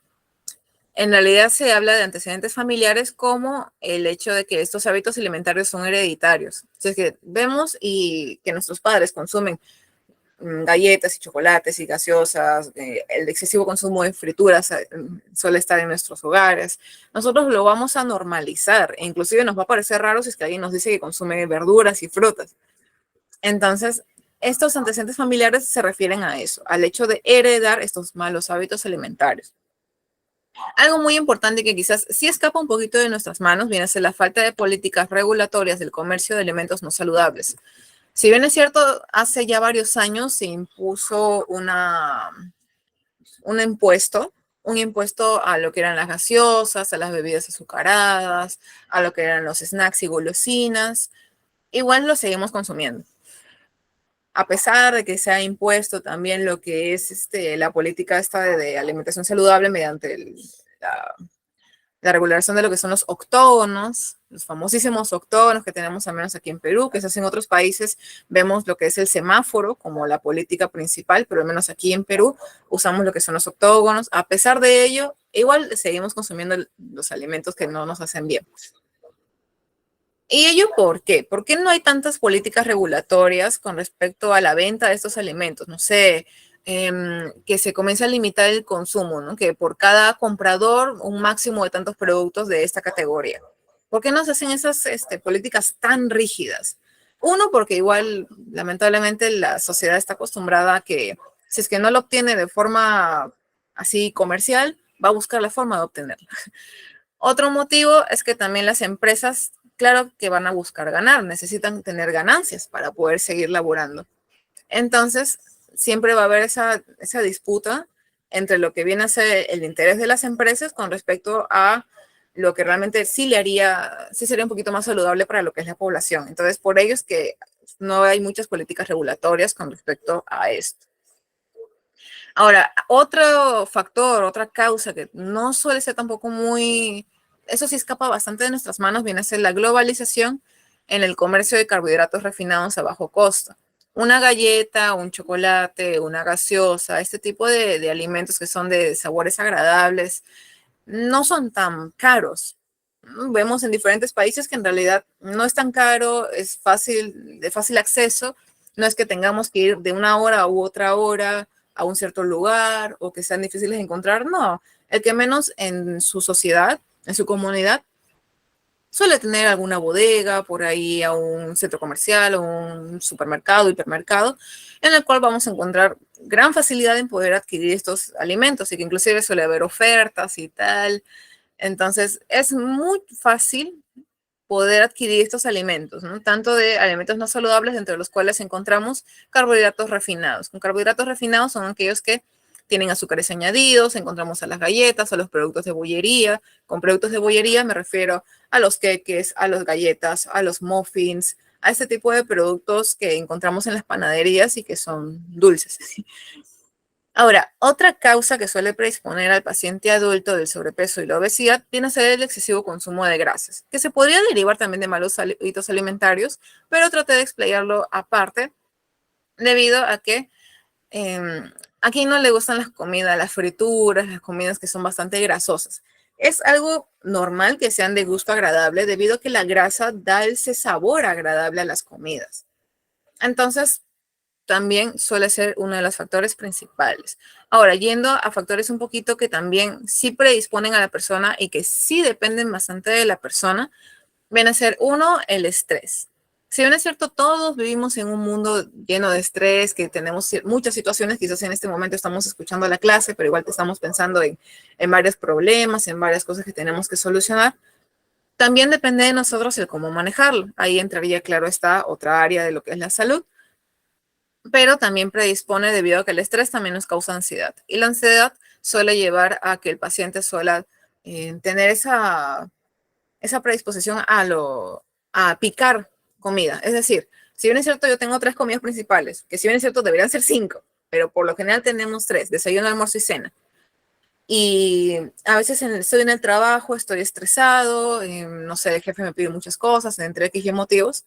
En realidad se habla de antecedentes familiares como el hecho de que estos hábitos alimentarios son hereditarios. Si es que vemos y que nuestros padres consumen galletas y chocolates y gaseosas, el excesivo consumo de frituras suele estar en nuestros hogares. Nosotros lo vamos a normalizar e inclusive nos va a parecer raro si es que alguien nos dice que consume verduras y frutas. Entonces, estos antecedentes familiares se refieren a eso, al hecho de heredar estos malos hábitos alimentarios. Algo muy importante que quizás sí escapa un poquito de nuestras manos viene a ser la falta de políticas regulatorias del comercio de alimentos no saludables. Si bien es cierto, hace ya varios años se impuso un impuesto, un impuesto a lo que eran las gaseosas, a las bebidas azucaradas, a lo que eran los snacks y golosinas, igual lo seguimos consumiendo. A pesar de que se ha impuesto también lo que es la política esta de alimentación saludable mediante la regulación de lo que son los octógonos, los famosísimos octógonos que tenemos al menos aquí en Perú, que se hacen en otros países, vemos lo que es el semáforo como la política principal, pero al menos aquí en Perú usamos lo que son los octógonos. A pesar de ello, igual seguimos consumiendo los alimentos que no nos hacen bien. ¿Y ello por qué? ¿Por qué no hay tantas políticas regulatorias con respecto a la venta de estos alimentos? No sé, que se comience a limitar el consumo, ¿no? Que por cada comprador un máximo de tantos productos de esta categoría. ¿Por qué no se hacen esas políticas tan rígidas? Uno, porque igual, lamentablemente, la sociedad está acostumbrada a que si es que no lo obtiene de forma así comercial, va a buscar la forma de obtenerlo. Otro motivo es que también las empresas, claro que van a buscar ganar, necesitan tener ganancias para poder seguir laborando. Entonces, siempre va a haber esa disputa entre lo que viene a ser el interés de las empresas con respecto a lo que realmente sí sería un poquito más saludable para lo que es la población. Entonces, por ello es que no hay muchas políticas regulatorias con respecto a esto. Ahora, otro factor, otra causa que no suele ser tampoco eso sí escapa bastante de nuestras manos, viene a ser la globalización en el comercio de carbohidratos refinados a bajo costo. Una galleta, un chocolate, una gaseosa, este tipo de alimentos que son de sabores agradables, no son tan caros. Vemos en diferentes países que en realidad no es tan caro, es fácil, de fácil acceso, no es que tengamos que ir de una hora u otra hora a un cierto lugar o que sean difíciles de encontrar, no. El que menos en su sociedad, en su comunidad, suele tener alguna bodega por ahí a un centro comercial o un supermercado, hipermercado, en el cual vamos a encontrar gran facilidad en poder adquirir estos alimentos y que inclusive suele haber ofertas y tal. Entonces, es muy fácil poder adquirir estos alimentos, ¿no? Tanto de alimentos no saludables, entre los cuales encontramos carbohidratos refinados. Con carbohidratos refinados son aquellos que tienen azúcares añadidos, encontramos a las galletas, a los productos de bollería. Con productos de bollería me refiero a los queques, a las galletas, a los muffins, a este tipo de productos que encontramos en las panaderías y que son dulces. Ahora, otra causa que suele predisponer al paciente adulto del sobrepeso y la obesidad viene a ser el excesivo consumo de grasas, que se podría derivar también de malos hábitos alimentarios, pero traté de explayarlo aparte debido a que a quien no le gustan las comidas, las frituras, las comidas que son bastante grasosas. Es algo normal que sean de gusto agradable debido a que la grasa da ese sabor agradable a las comidas. Entonces, también suele ser uno de los factores principales. Ahora, yendo a factores un poquito que también sí predisponen a la persona y que sí dependen bastante de la persona, viene a ser uno, el estrés. Si bien es cierto, todos vivimos en un mundo lleno de estrés, que tenemos muchas situaciones, quizás en este momento estamos escuchando la clase, pero igual te estamos pensando en varios problemas, en varias cosas que tenemos que solucionar. También depende de nosotros el cómo manejarlo. Ahí entraría, claro, esta otra área de lo que es la salud, pero también predispone debido a que el estrés también nos causa ansiedad. Y la ansiedad suele llevar a que el paciente suele tener esa predisposición a picar comida. Es decir, si bien es cierto, yo tengo tres comidas principales, que si bien es cierto, deberían ser cinco, pero por lo general tenemos tres, desayuno, almuerzo y cena. Y a veces estoy en el trabajo, estoy estresado, no sé, el jefe me pide muchas cosas, entre X y motivos,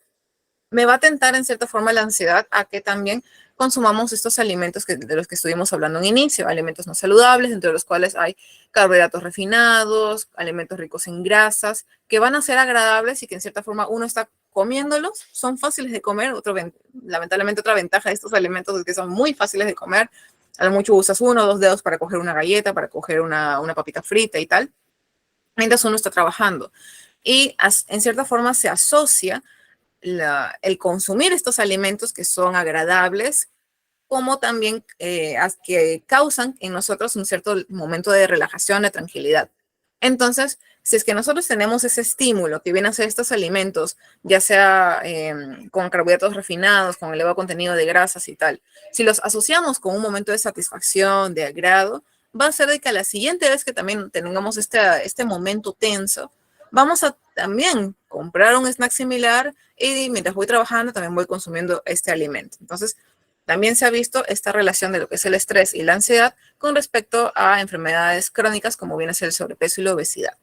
me va a tentar en cierta forma la ansiedad a que también consumamos estos alimentos de los que estuvimos hablando en inicio, alimentos no saludables, entre los cuales hay carbohidratos refinados, alimentos ricos en grasas, que van a ser agradables y que en cierta forma uno está comiéndolos, son fáciles de comer. Lamentablemente otra ventaja de estos alimentos es que son muy fáciles de comer. A lo mucho usas 1 o 2 dedos para coger una galleta, para coger una papita frita y tal, mientras uno está trabajando. Y en cierta forma se asocia el consumir estos alimentos que son agradables, como también que causan en nosotros un cierto momento de relajación, de tranquilidad. Entonces, si es que nosotros tenemos ese estímulo que viene a ser estos alimentos, ya sea con carbohidratos refinados, con elevado contenido de grasas y tal, si los asociamos con un momento de satisfacción, de agrado, va a ser de que a la siguiente vez que también tengamos este momento tenso, vamos a también comprar un snack similar y mientras voy trabajando también voy consumiendo este alimento. Entonces, también se ha visto esta relación de lo que es el estrés y la ansiedad con respecto a enfermedades crónicas como viene a ser el sobrepeso y la obesidad.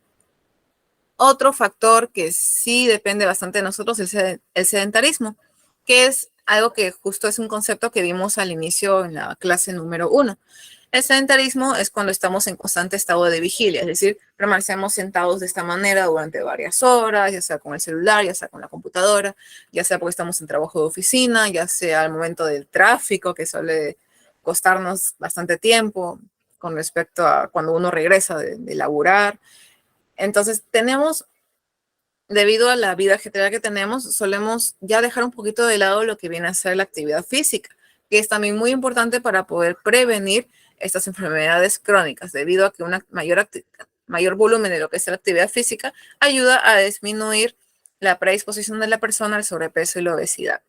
Otro factor que sí depende bastante de nosotros es el sedentarismo, que es algo que justo es un concepto que vimos al inicio en la clase número 1. El sedentarismo es cuando estamos en constante estado de vigilia, es decir, permanecemos sentados de esta manera durante varias horas, ya sea con el celular, ya sea con la computadora, ya sea porque estamos en trabajo de oficina, ya sea al momento del tráfico, que suele costarnos bastante tiempo con respecto a cuando uno regresa de laburar. Entonces, debido a la vida ajetreada que tenemos, solemos ya dejar un poquito de lado lo que viene a ser la actividad física, que es también muy importante para poder prevenir estas enfermedades crónicas, debido a que una mayor volumen de lo que es la actividad física ayuda a disminuir la predisposición de la persona al sobrepeso y la obesidad.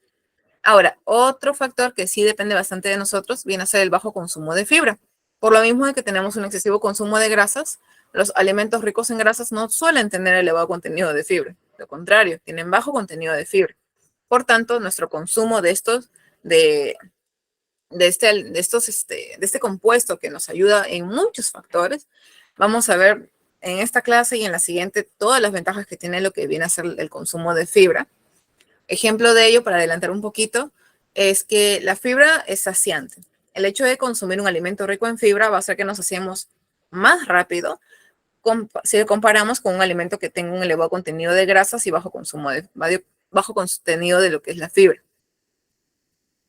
Ahora, otro factor que sí depende bastante de nosotros viene a ser el bajo consumo de fibra. Por lo mismo de que tenemos un excesivo consumo de grasas, los alimentos ricos en grasas no suelen tener elevado contenido de fibra. Lo contrario, tienen bajo contenido de fibra. Por tanto, nuestro consumo de, de este compuesto que nos ayuda en muchos factores, vamos a ver en esta clase y en la siguiente todas las ventajas que tiene lo que viene a ser el consumo de fibra. Ejemplo de ello, para adelantar un poquito, es que la fibra es saciante. El hecho de consumir un alimento rico en fibra va a hacer que nos saciemos más rápido si comparamos con un alimento que tenga un elevado contenido de grasas y bajo contenido de lo que es la fibra.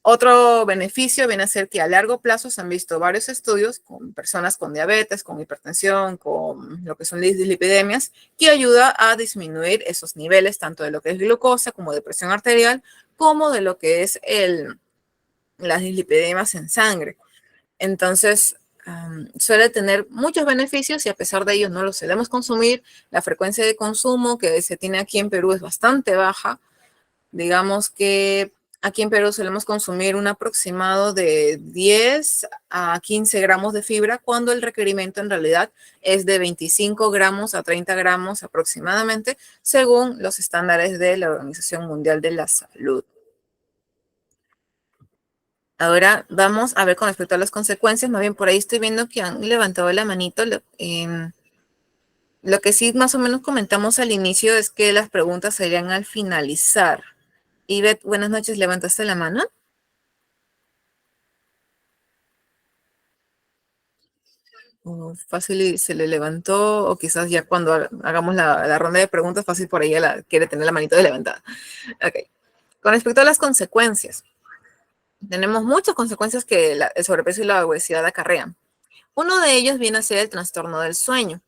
Otro beneficio viene a ser que a largo plazo se han visto varios estudios con personas con diabetes, con hipertensión, con lo que son dislipidemias, que ayuda a disminuir esos niveles, tanto de lo que es glucosa como de presión arterial, como de lo que es las dislipidemias en sangre. Entonces, suele tener muchos beneficios y a pesar de ello no los solemos consumir. La frecuencia de consumo que se tiene aquí en Perú es bastante baja. Digamos que aquí en Perú solemos consumir un aproximado de 10 a 15 gramos de fibra, cuando el requerimiento en realidad es de 25 gramos a 30 gramos aproximadamente, según los estándares de la Organización Mundial de la Salud. Ahora vamos a ver con respecto a las consecuencias. Más bien por ahí estoy viendo que han levantado la manito. Lo que sí más o menos comentamos al inicio es que las preguntas serían al finalizar. Ivette, buenas noches, ¿levantaste la mano? Fácil y se le levantó, o quizás ya cuando hagamos la ronda de preguntas, fácil por ahí ella quiere tener la manito de levantada. Ok. Con respecto a las consecuencias, tenemos muchas consecuencias que el sobrepeso y la obesidad acarrean. Uno de ellos viene a ser el trastorno del sueño,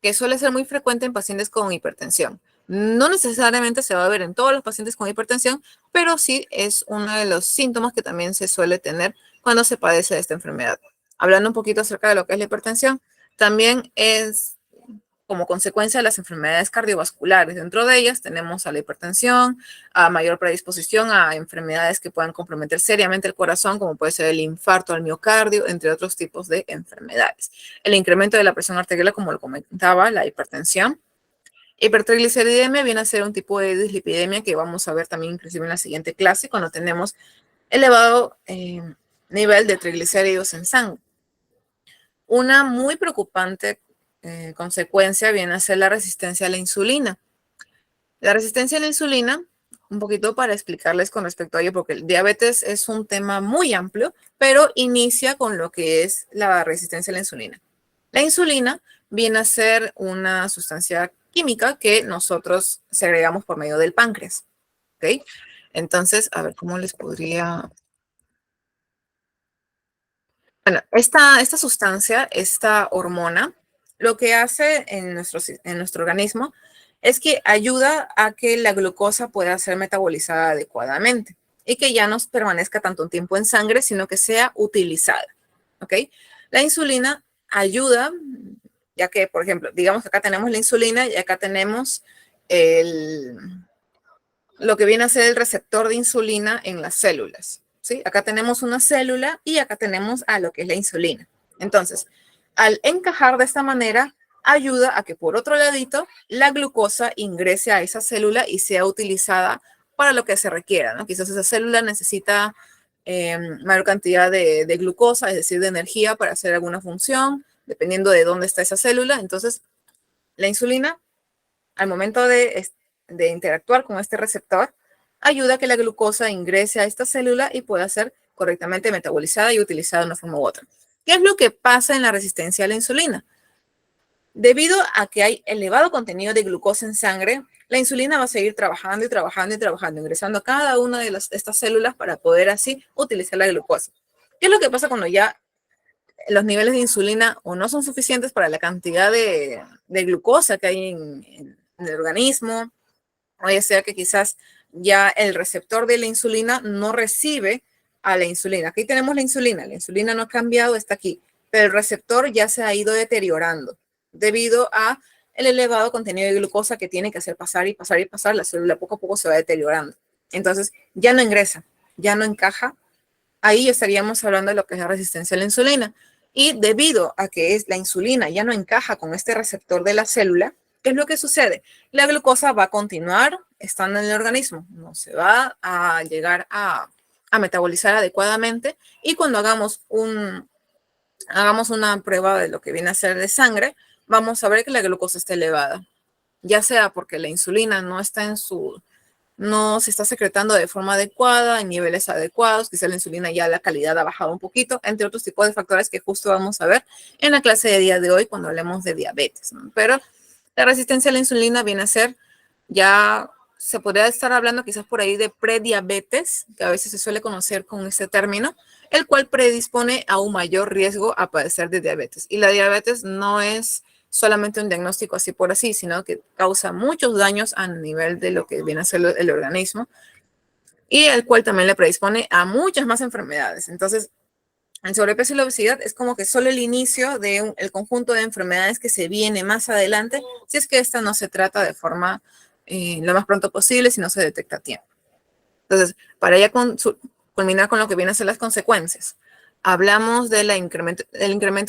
que suele ser muy frecuente en pacientes con hipertensión. No necesariamente se va a ver en todos los pacientes con hipertensión, pero sí es uno de los síntomas que también se suele tener cuando se padece de esta enfermedad. Hablando un poquito acerca de lo que es la hipertensión, también es como consecuencia de las enfermedades cardiovasculares. Dentro de ellas tenemos a la hipertensión, a mayor predisposición a enfermedades que puedan comprometer seriamente el corazón, como puede ser el infarto al miocardio, entre otros tipos de enfermedades. El incremento de la presión arterial, como lo comentaba, la hipertensión. Hipertrigliceridemia viene a ser un tipo de dislipidemia que vamos a ver también inclusive en la siguiente clase, cuando tenemos elevado nivel de triglicéridos en sangre. Una muy preocupante consecuencia viene a ser la resistencia a la insulina. La resistencia a la insulina un poquito para explicarles con respecto a ello, porque el diabetes es un tema muy amplio, pero inicia con lo que es la resistencia a la insulina. La insulina viene a ser una sustancia química que nosotros segregamos por medio del páncreas, ¿ok? Entonces, a ver, ¿cómo les podría...? Bueno, esta sustancia, esta hormona, lo que hace en nuestro organismo es que ayuda a que la glucosa pueda ser metabolizada adecuadamente y que ya no permanezca tanto tiempo en sangre, sino que sea utilizada, ¿ok? La insulina ayuda, ya que, por ejemplo, digamos que acá tenemos la insulina y acá tenemos lo que viene a ser el receptor de insulina en las células, ¿sí? Acá tenemos una célula y acá tenemos a lo que es la insulina. Entonces, al encajar de esta manera, ayuda a que por otro ladito la glucosa ingrese a esa célula y sea utilizada para lo que se requiera, ¿no? Quizás esa célula necesita mayor cantidad de glucosa, es decir, de energía para hacer alguna función, dependiendo de dónde está esa célula. Entonces, la insulina, al momento de interactuar con este receptor, ayuda a que la glucosa ingrese a esta célula y pueda ser correctamente metabolizada y utilizada de una forma u otra. ¿Qué es lo que pasa en la resistencia a la insulina? Debido a que hay elevado contenido de glucosa en sangre, la insulina va a seguir trabajando y trabajando y trabajando, ingresando a cada una de estas células para poder así utilizar la glucosa. ¿Qué es lo que pasa cuando ya los niveles de insulina o no son suficientes para la cantidad de glucosa que hay en el organismo, o ya sea que quizás ya el receptor de la insulina no recibe a la insulina? Aquí tenemos la insulina no ha cambiado, está aquí, pero el receptor ya se ha ido deteriorando debido a el elevado contenido de glucosa que tiene que hacer pasar y pasar y pasar, la célula poco a poco se va deteriorando. Entonces ya no ingresa, ya no encaja. Ahí estaríamos hablando de lo que es la resistencia a la insulina. Y debido a que la insulina ya no encaja con este receptor de la célula, ¿qué es lo que sucede? La glucosa va a continuar estando en el organismo, no se va a llegar a metabolizar adecuadamente, y cuando hagamos una prueba de lo que viene a ser de sangre, vamos a ver que la glucosa está elevada, ya sea porque la insulina no se está secretando de forma adecuada, en niveles adecuados, quizá la insulina ya la calidad ha bajado un poquito, entre otros tipos de factores que justo vamos a ver en la clase de día de hoy cuando hablemos de diabetes, ¿no? Pero la resistencia a la insulina viene a ser, ya se podría estar hablando quizás por ahí de prediabetes, que a veces se suele conocer con este término, el cual predispone a un mayor riesgo a padecer de diabetes. Y la diabetes no es solamente un diagnóstico así por así, sino que causa muchos daños a nivel de lo que viene a ser el organismo, y el cual también le predispone a muchas más enfermedades. Entonces, el sobrepeso y la obesidad es como que solo el inicio de el conjunto de enfermedades que se viene más adelante, si es que esta no se trata de forma lo más pronto posible, si no se detecta a tiempo. Entonces, para ya culminar con lo que vienen a ser las consecuencias, hablamos del incremento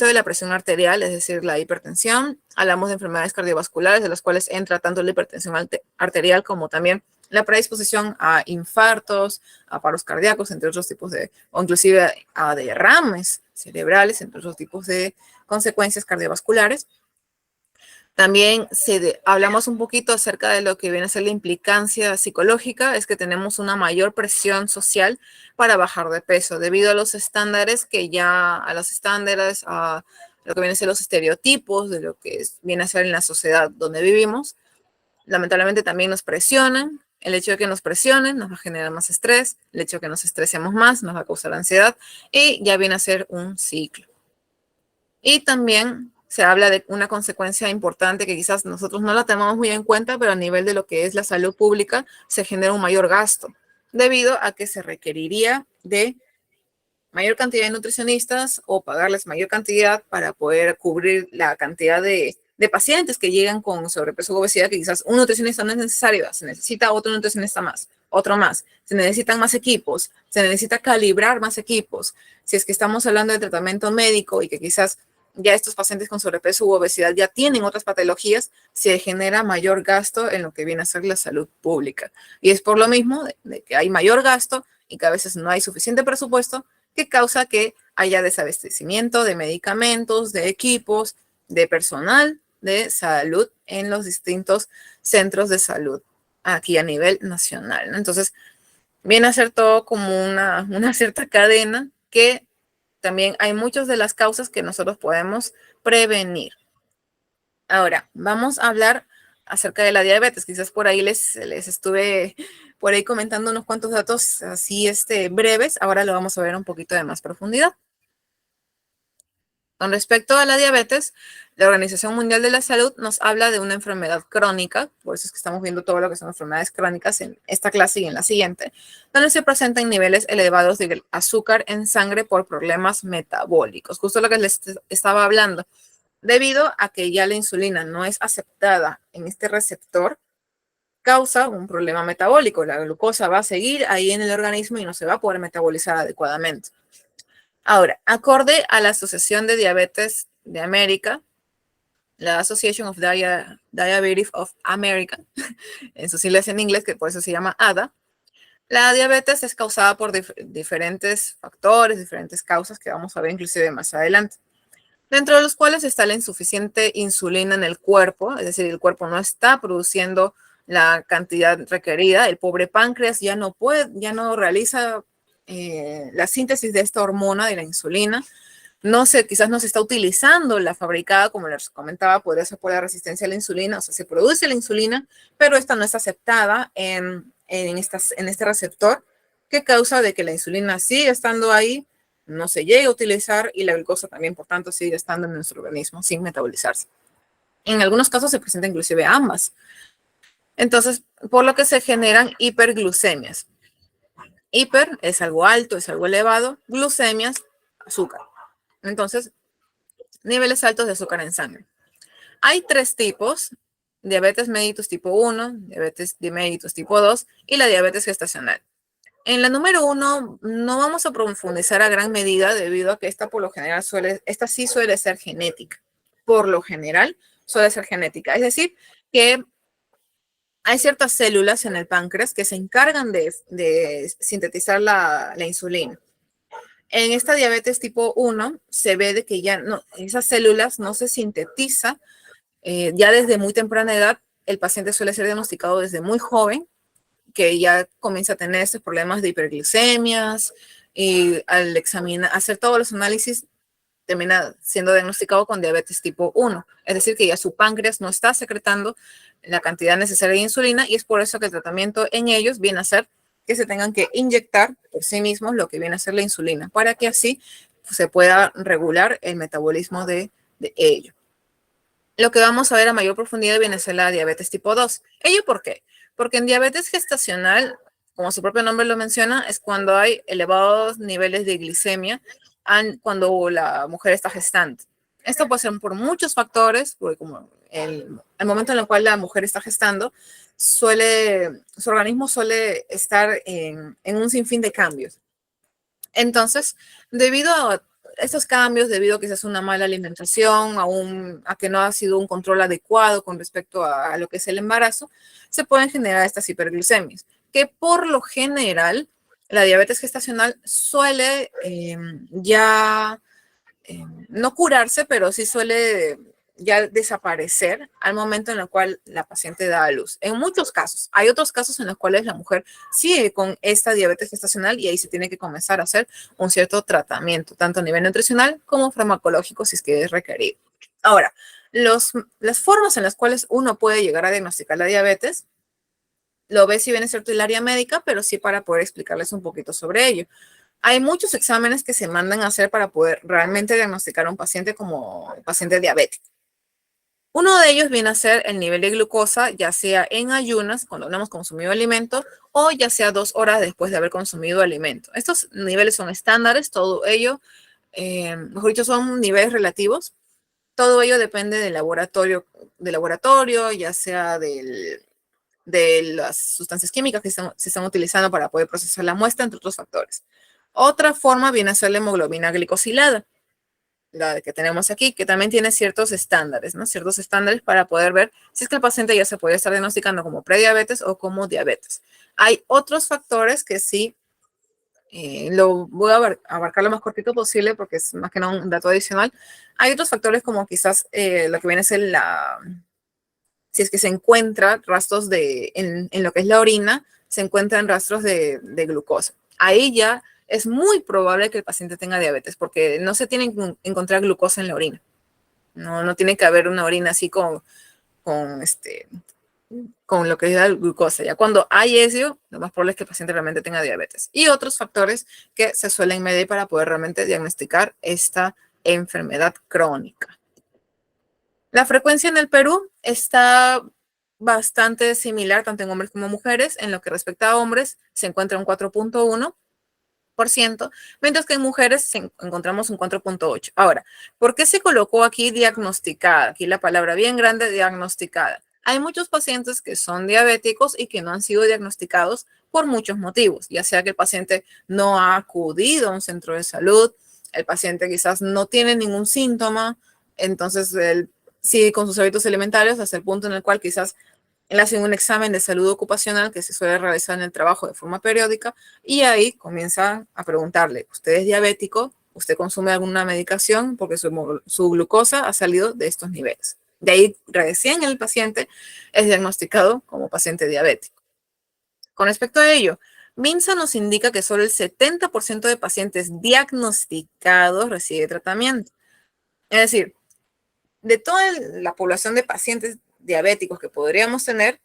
de la presión arterial, es decir, la hipertensión. Hablamos de enfermedades cardiovasculares, de las cuales entra tanto la hipertensión arterial como también la predisposición a infartos, a paros cardíacos, entre otros tipos o inclusive a derrames cerebrales, entre otros tipos de consecuencias cardiovasculares. También hablamos un poquito acerca de lo que viene a ser la implicancia psicológica, es que tenemos una mayor presión social para bajar de peso, debido a los estándares a lo que viene a ser los estereotipos de lo que viene a ser en la sociedad donde vivimos. Lamentablemente también nos presionan. El hecho de que nos presionen nos va a generar más estrés, el hecho de que nos estresemos más nos va a causar ansiedad, y ya viene a ser un ciclo. Y también se habla de una consecuencia importante que quizás nosotros no la tenemos muy en cuenta, pero a nivel de lo que es la salud pública se genera un mayor gasto, debido a que se requeriría de mayor cantidad de nutricionistas o pagarles mayor cantidad para poder cubrir la cantidad de pacientes que llegan con sobrepeso o obesidad, que quizás un nutricionista no es necesario, se necesita otro nutricionista más, otro más, se necesitan más equipos, se necesita calibrar más equipos. Si es que estamos hablando de tratamiento médico y que quizás ya estos pacientes con sobrepeso u obesidad ya tienen otras patologías, se genera mayor gasto en lo que viene a ser la salud pública. Y es por lo mismo de que hay mayor gasto y que a veces no hay suficiente presupuesto, que causa que haya desabastecimiento de medicamentos, de equipos, de personal de salud en los distintos centros de salud. aquí a nivel nacional, ¿no? Entonces, viene a ser todo como una cierta cadena que también hay muchas de las causas que nosotros podemos prevenir. Ahora, vamos a hablar acerca de la diabetes. Quizás por ahí les estuve por ahí comentando unos cuantos datos así breves. Ahora lo vamos a ver un poquito de más profundidad. Con respecto a la diabetes, la Organización Mundial de la Salud nos habla de una enfermedad crónica, por eso es que estamos viendo todo lo que son enfermedades crónicas en esta clase y en la siguiente, donde se presentan niveles elevados de azúcar en sangre por problemas metabólicos. Justo lo que les estaba hablando. Debido a que ya la insulina no es aceptada en este receptor, causa un problema metabólico. La glucosa va a seguir ahí en el organismo y no se va a poder metabolizar adecuadamente. Ahora, acorde a la Asociación de Diabetes de América, la Association of Diabetes of America, en sus siglas en inglés, que por eso se llama ADA, la diabetes es causada por diferentes factores, diferentes causas que vamos a ver inclusive más adelante, dentro de los cuales está la insuficiente insulina en el cuerpo, es decir, el cuerpo no está produciendo la cantidad requerida, el pobre páncreas ya no realiza la síntesis de esta hormona de la insulina, quizás no se está utilizando la fabricada, como les comentaba, podría ser por la resistencia a la insulina, o sea, se produce la insulina, pero esta no es aceptada en este receptor, que causa de que la insulina sigue estando ahí, no se llegue a utilizar y la glucosa también, por tanto, sigue estando en nuestro organismo sin metabolizarse. En algunos casos se presenta inclusive ambas. Entonces, por lo que se generan hiperglucemias. Hiper es algo alto, es algo elevado. Glucemias, azúcar. Entonces, niveles altos de azúcar en sangre. Hay 3 tipos: diabetes mellitus tipo 1, diabetes mellitus tipo 2 y la diabetes gestacional. En la número 1 no vamos a profundizar a gran medida debido a que esta por lo general sí suele ser genética. Por lo general suele ser genética. Es decir, que hay ciertas células en el páncreas que se encargan de sintetizar la insulina. En esta diabetes tipo 1 se ve de que ya no, esas células no se sintetizan ya desde muy temprana edad. El paciente suele ser diagnosticado desde muy joven, que ya comienza a tener estos problemas de hiperglicemias y al hacer todos los análisis termina siendo diagnosticado con diabetes tipo 1. Es decir, que ya su páncreas no está secretando la cantidad necesaria de insulina y es por eso que el tratamiento en ellos viene a ser que se tengan que inyectar por sí mismos lo que viene a ser la insulina para que así se pueda regular el metabolismo de ello. Lo que vamos a ver a mayor profundidad viene a ser la diabetes tipo 2. ¿Ello por qué? Porque en diabetes gestacional, como su propio nombre lo menciona, es cuando hay elevados niveles de glicemia cuando la mujer está gestante. Esto puede ser por muchos factores, porque como el momento en el cual la mujer está gestando, su organismo suele estar en un sinfín de cambios. Entonces, debido a estos cambios, debido a quizás una mala alimentación, a que no ha sido un control adecuado con respecto a lo que es el embarazo, se pueden generar estas hiperglucemias, que por lo general la diabetes gestacional suele ya no curarse, pero sí suele ya desaparecer al momento en el cual la paciente da a luz. En muchos casos. Hay otros casos en los cuales la mujer sigue con esta diabetes gestacional y ahí se tiene que comenzar a hacer un cierto tratamiento, tanto a nivel nutricional como farmacológico, si es que es requerido. Ahora, las formas en las cuales uno puede llegar a diagnosticar la diabetes, lo ve si bien es cierto el área médica, pero sí para poder explicarles un poquito sobre ello. Hay muchos exámenes que se mandan a hacer para poder realmente diagnosticar a un paciente como paciente diabético. Uno de ellos viene a ser el nivel de glucosa, ya sea en ayunas, cuando no hemos consumido alimento, o ya sea 2 horas después de haber consumido alimento. Estos niveles son estándares, todo ello, mejor dicho, son niveles relativos. Todo ello depende del laboratorio, ya sea de las sustancias químicas que se están utilizando para poder procesar la muestra, entre otros factores. Otra forma viene a ser la hemoglobina glicosilada, la que tenemos aquí, que también tiene ciertos estándares, ¿no? Ciertos estándares para poder ver si es que el paciente ya se puede estar diagnosticando como prediabetes o como diabetes. Hay otros factores que sí, lo voy a abarcar lo más cortito posible porque es más que nada un dato adicional. Hay otros factores como quizás lo que viene a ser si es que se encuentran rastros en lo que es la orina, se encuentran rastros de glucosa. Ahí ya es muy probable que el paciente tenga diabetes, porque no se tiene que encontrar glucosa en la orina. No tiene que haber una orina así con, con lo que es la glucosa. Ya cuando hay eso, lo más probable es que el paciente realmente tenga diabetes. Y otros factores que se suelen medir para poder realmente diagnosticar esta enfermedad crónica. La frecuencia en el Perú está bastante similar tanto en hombres como mujeres. En lo que respecta a hombres, se encuentra un 4.1%, mientras que en mujeres encontramos un 4.8%. Ahora, ¿por qué se colocó aquí diagnosticada? Aquí la palabra bien grande, diagnosticada. Hay muchos pacientes que son diabéticos y que no han sido diagnosticados por muchos motivos, ya sea que el paciente no ha acudido a un centro de salud, el paciente quizás no tiene ningún síntoma, entonces él sigue con sus hábitos alimentarios hasta el punto en el cual quizás le hacen un examen de salud ocupacional que se suele realizar en el trabajo de forma periódica y ahí comienzan a preguntarle, ¿usted es diabético? ¿Usted consume alguna medicación? Porque su glucosa ha salido de estos niveles. De ahí recién el paciente es diagnosticado como paciente diabético. Con respecto a ello, MINSA nos indica que solo el 70% de pacientes diagnosticados recibe tratamiento. Es decir, de toda la población de pacientes diabéticos que podríamos tener,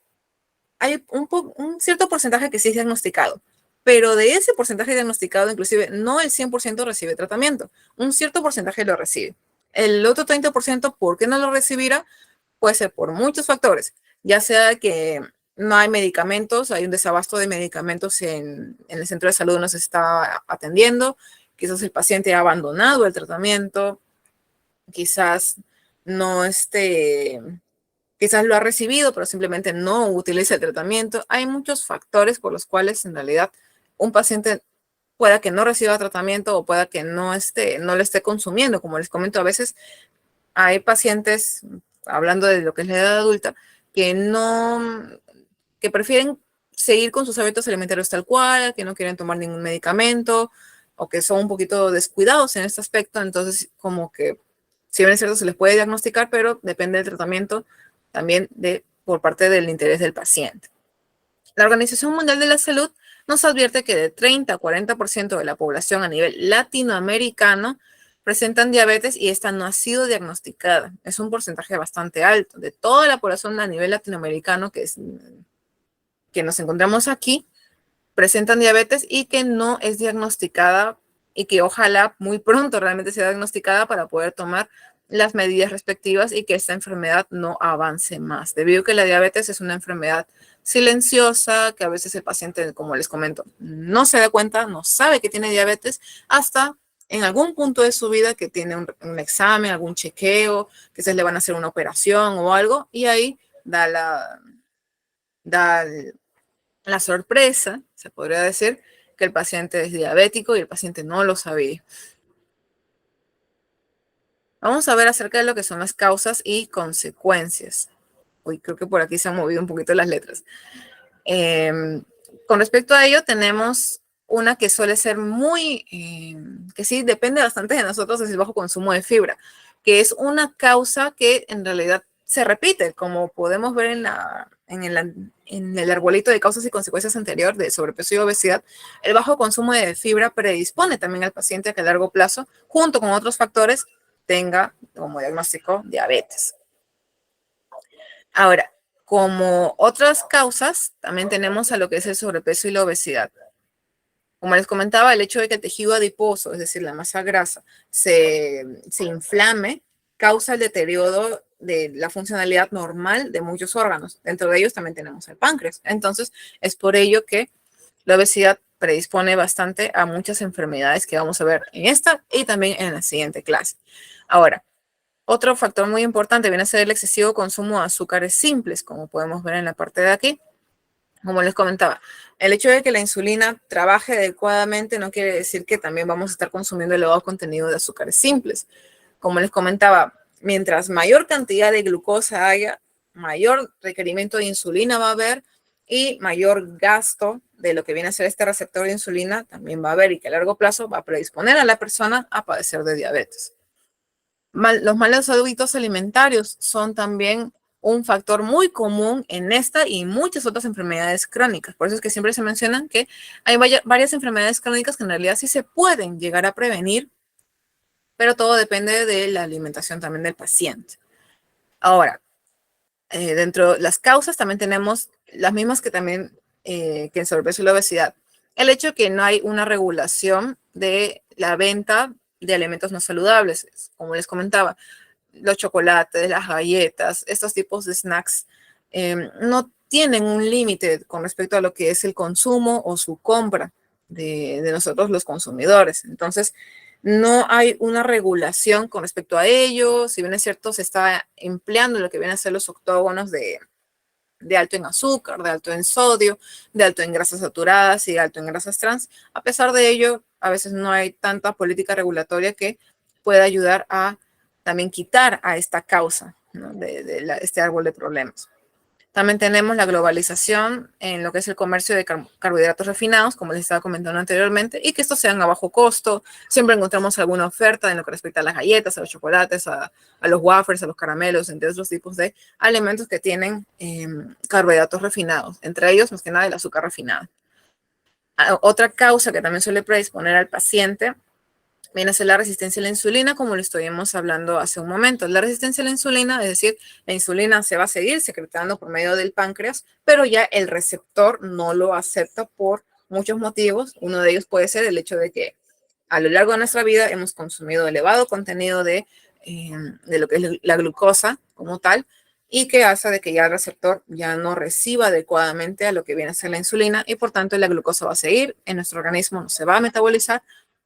hay un cierto porcentaje que sí es diagnosticado, pero de ese porcentaje diagnosticado, inclusive no el 100% recibe tratamiento, un cierto porcentaje lo recibe. El otro 30%, ¿por qué no lo recibirá? Puede ser por muchos factores, ya sea que no hay medicamentos, hay un desabasto de medicamentos en el centro de salud, no se está atendiendo, quizás el paciente ha abandonado el tratamiento, quizás no quizás lo ha recibido, pero simplemente no utiliza el tratamiento. Hay muchos factores por los cuales en realidad un paciente pueda que no reciba tratamiento o pueda que no lo esté consumiendo. Como les comento, a veces hay pacientes, hablando de lo que es la edad adulta, que prefieren seguir con sus hábitos alimentarios tal cual, que no quieren tomar ningún medicamento o que son un poquito descuidados en este aspecto. Entonces, como que, si bien es cierto, se les puede diagnosticar, pero depende del tratamiento también por parte del interés del paciente. La Organización Mundial de la Salud nos advierte que de 30 a 40% de la población a nivel latinoamericano presentan diabetes y esta no ha sido diagnosticada. Es un porcentaje bastante alto. De toda la población a nivel latinoamericano que nos encontramos aquí, presentan diabetes y que no es diagnosticada y que ojalá muy pronto realmente sea diagnosticada para poder tomar las medidas respectivas y que esta enfermedad no avance más, debido a que la diabetes es una enfermedad silenciosa, que a veces el paciente, como les comento, no se da cuenta, no sabe que tiene diabetes hasta en algún punto de su vida que tiene un examen, algún chequeo, que se le van a hacer una operación o algo, y ahí da la sorpresa, se podría decir, que el paciente es diabético y el paciente no lo sabía. Vamos a ver acerca de lo que son las causas y consecuencias. Uy, creo que por aquí se han movido un poquito las letras. Con respecto a ello, tenemos una que suele ser que sí depende bastante de nosotros, es el bajo consumo de fibra, que es una causa que en realidad se repite, como podemos ver en el arbolito de causas y consecuencias anterior de sobrepeso y obesidad. El bajo consumo de fibra predispone también al paciente a que a largo plazo, junto con otros factores, tenga como diagnóstico diabetes. Ahora, como otras causas, también tenemos a lo que es el sobrepeso y la obesidad. Como les comentaba, el hecho de que el tejido adiposo, es decir, la masa grasa, se inflame, causa el deterioro de la funcionalidad normal de muchos órganos. Dentro de ellos también tenemos el páncreas. Entonces, es por ello que la obesidad predispone bastante a muchas enfermedades que vamos a ver en esta y también en la siguiente clase. Ahora, otro factor muy importante viene a ser el excesivo consumo de azúcares simples, como podemos ver en la parte de aquí. Como les comentaba, el hecho de que la insulina trabaje adecuadamente no quiere decir que también vamos a estar consumiendo elevado contenido de azúcares simples. Como les comentaba, mientras mayor cantidad de glucosa haya, mayor requerimiento de insulina va a haber y mayor gasto de lo que viene a ser este receptor de insulina también va a haber y que a largo plazo va a predisponer a la persona a padecer de diabetes. Los malos hábitos alimentarios son también un factor muy común en esta y muchas otras enfermedades crónicas. Por eso es que siempre se mencionan que hay varias enfermedades crónicas que en realidad sí se pueden llegar a prevenir, pero todo depende de la alimentación también del paciente. Ahora, dentro de las causas también tenemos las mismas que también que el sobrepeso y la obesidad. El hecho de que no hay una regulación de la venta de alimentos no saludables, como les comentaba, los chocolates, las galletas, estos tipos de snacks no tienen un límite con respecto a lo que es el consumo o su compra de nosotros los consumidores. Entonces, no hay una regulación con respecto a ello. Si bien es cierto, se está empleando lo que vienen a ser los octógonos de alto en azúcar, de alto en sodio, de alto en grasas saturadas y de alto en grasas trans. A pesar de ello, a veces no hay tanta política regulatoria que pueda ayudar a también quitar a esta causa, ¿no? Este árbol de problemas. También tenemos la globalización en lo que es el comercio de carbohidratos refinados, como les estaba comentando anteriormente, y que estos sean a bajo costo. Siempre encontramos alguna oferta en lo que respecta a las galletas, a los chocolates, a los wafers, a los caramelos, entre otros tipos de alimentos que tienen carbohidratos refinados, entre ellos más que nada el azúcar refinado. Otra causa que también suele predisponer al paciente viene a ser la resistencia a la insulina, como lo estuvimos hablando hace un momento. La resistencia a la insulina, es decir, la insulina se va a seguir secretando por medio del páncreas, pero ya el receptor no lo acepta por muchos motivos. Uno de ellos puede ser el hecho de que a lo largo de nuestra vida hemos consumido elevado contenido de lo que es la glucosa como tal, y que hace de que ya el receptor ya no reciba adecuadamente a lo que viene a ser la insulina, y por tanto la glucosa va a seguir en nuestro organismo, no se va a metabolizar,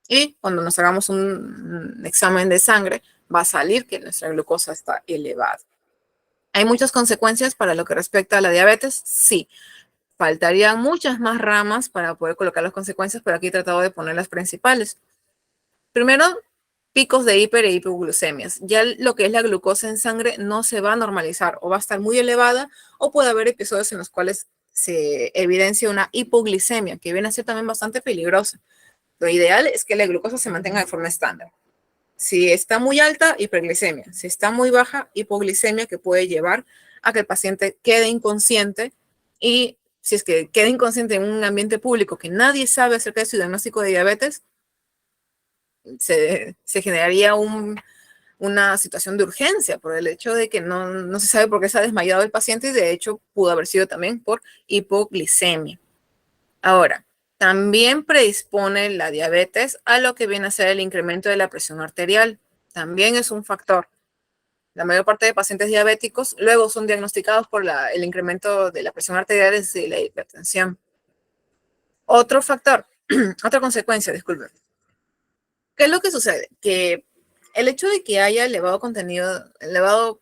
y cuando nos hagamos un examen de sangre, va a salir que nuestra glucosa está elevada. ¿Hay muchas consecuencias para lo que respecta a la diabetes? Sí. Faltarían muchas más ramas para poder colocar las consecuencias, pero aquí he tratado de poner las principales. Primero, picos de hiper e hipoglucemias. Ya lo que es la glucosa en sangre no se va a normalizar, o va a estar muy elevada, o puede haber episodios en los cuales se evidencia una hipoglicemia, que viene a ser también bastante peligrosa. Lo ideal es que la glucosa se mantenga de forma estándar. Si está muy alta, hiperglicemia. Si está muy baja, hipoglicemia, que puede llevar a que el paciente quede inconsciente, y si es que queda inconsciente en un ambiente público que nadie sabe acerca de su diagnóstico de diabetes, se generaría una situación de urgencia por el hecho de que no se sabe por qué se ha desmayado el paciente, y de hecho pudo haber sido también por hipoglicemia. Ahora, también predispone la diabetes a lo que viene a ser el incremento de la presión arterial. También es un factor. La mayor parte de pacientes diabéticos luego son diagnosticados por el incremento de la presión arterial, es decir, la hipertensión. Otro factor, otra consecuencia, disculpen. ¿Qué es lo que sucede? Que el hecho de que haya elevado contenido, elevados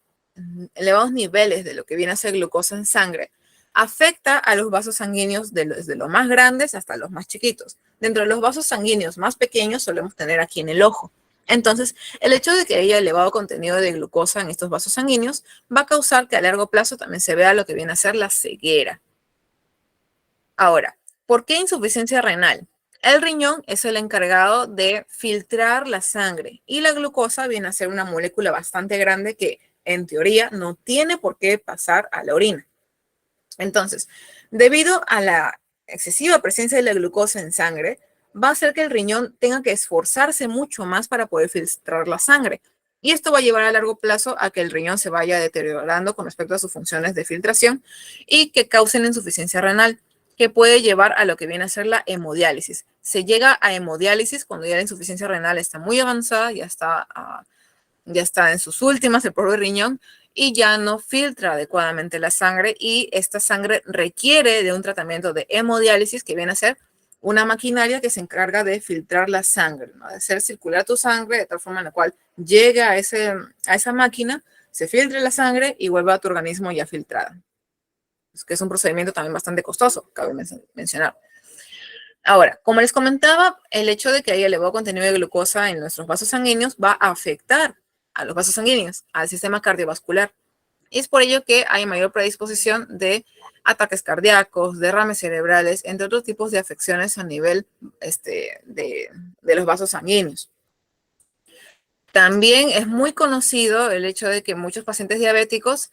niveles de lo que viene a ser glucosa en sangre, afecta a los vasos sanguíneos desde los más grandes hasta los más chiquitos. Dentro de los vasos sanguíneos más pequeños solemos tener aquí en el ojo. Entonces, el hecho de que haya elevado contenido de glucosa en estos vasos sanguíneos va a causar que a largo plazo también se vea lo que viene a ser la ceguera. Ahora, ¿por qué insuficiencia renal? El riñón es el encargado de filtrar la sangre, y la glucosa viene a ser una molécula bastante grande que en teoría no tiene por qué pasar a la orina. Entonces, debido a la excesiva presencia de la glucosa en sangre, va a hacer que el riñón tenga que esforzarse mucho más para poder filtrar la sangre. Y esto va a llevar a largo plazo a que el riñón se vaya deteriorando con respecto a sus funciones de filtración y que causen insuficiencia renal, que puede llevar a lo que viene a ser la hemodiálisis. Se llega a hemodiálisis cuando ya la insuficiencia renal está muy avanzada, ya está en sus últimas, el pobre riñón, y ya no filtra adecuadamente la sangre, y esta sangre requiere de un tratamiento de hemodiálisis, que viene a ser una maquinaria que se encarga de filtrar la sangre, ¿no? De hacer circular tu sangre de tal forma en la cual llegue a esa máquina, se filtre la sangre y vuelva a tu organismo ya filtrada. Es que es un procedimiento también bastante costoso, cabe mencionar. Ahora, como les comentaba, el hecho de que haya elevado contenido de glucosa en nuestros vasos sanguíneos va a afectar a los vasos sanguíneos, al sistema cardiovascular. Y es por ello que hay mayor predisposición de ataques cardíacos, derrames cerebrales, entre otros tipos de afecciones a nivel de los vasos sanguíneos. También es muy conocido el hecho de que muchos pacientes diabéticos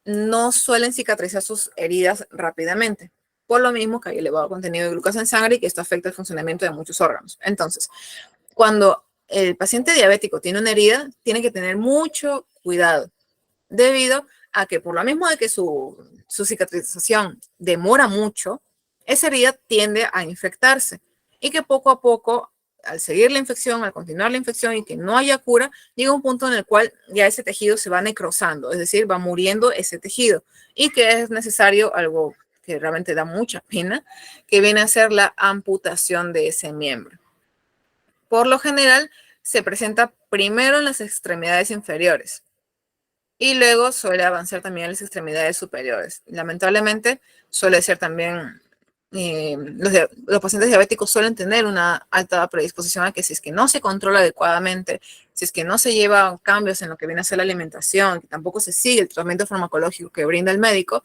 no suelen cicatrizar sus heridas rápidamente, por lo mismo que hay elevado contenido de glucosa en sangre y que esto afecta el funcionamiento de muchos órganos. Entonces, cuando el paciente diabético tiene una herida, tiene que tener mucho cuidado, debido a que por lo mismo de que su cicatrización demora mucho, esa herida tiende a infectarse y que poco a poco, al seguir la infección, al continuar la infección y que no haya cura, llega un punto en el cual ya ese tejido se va necrosando, es decir, va muriendo ese tejido y que es necesario algo que realmente da mucha pena, que viene a ser la amputación de ese miembro. Por lo general, se presenta primero en las extremidades inferiores y luego suele avanzar también en las extremidades superiores. Lamentablemente, suele ser también, los pacientes diabéticos suelen tener una alta predisposición a que si es que no se controla adecuadamente, si es que no se lleva cambios en lo que viene a ser la alimentación, que tampoco se sigue el tratamiento farmacológico que brinda el médico,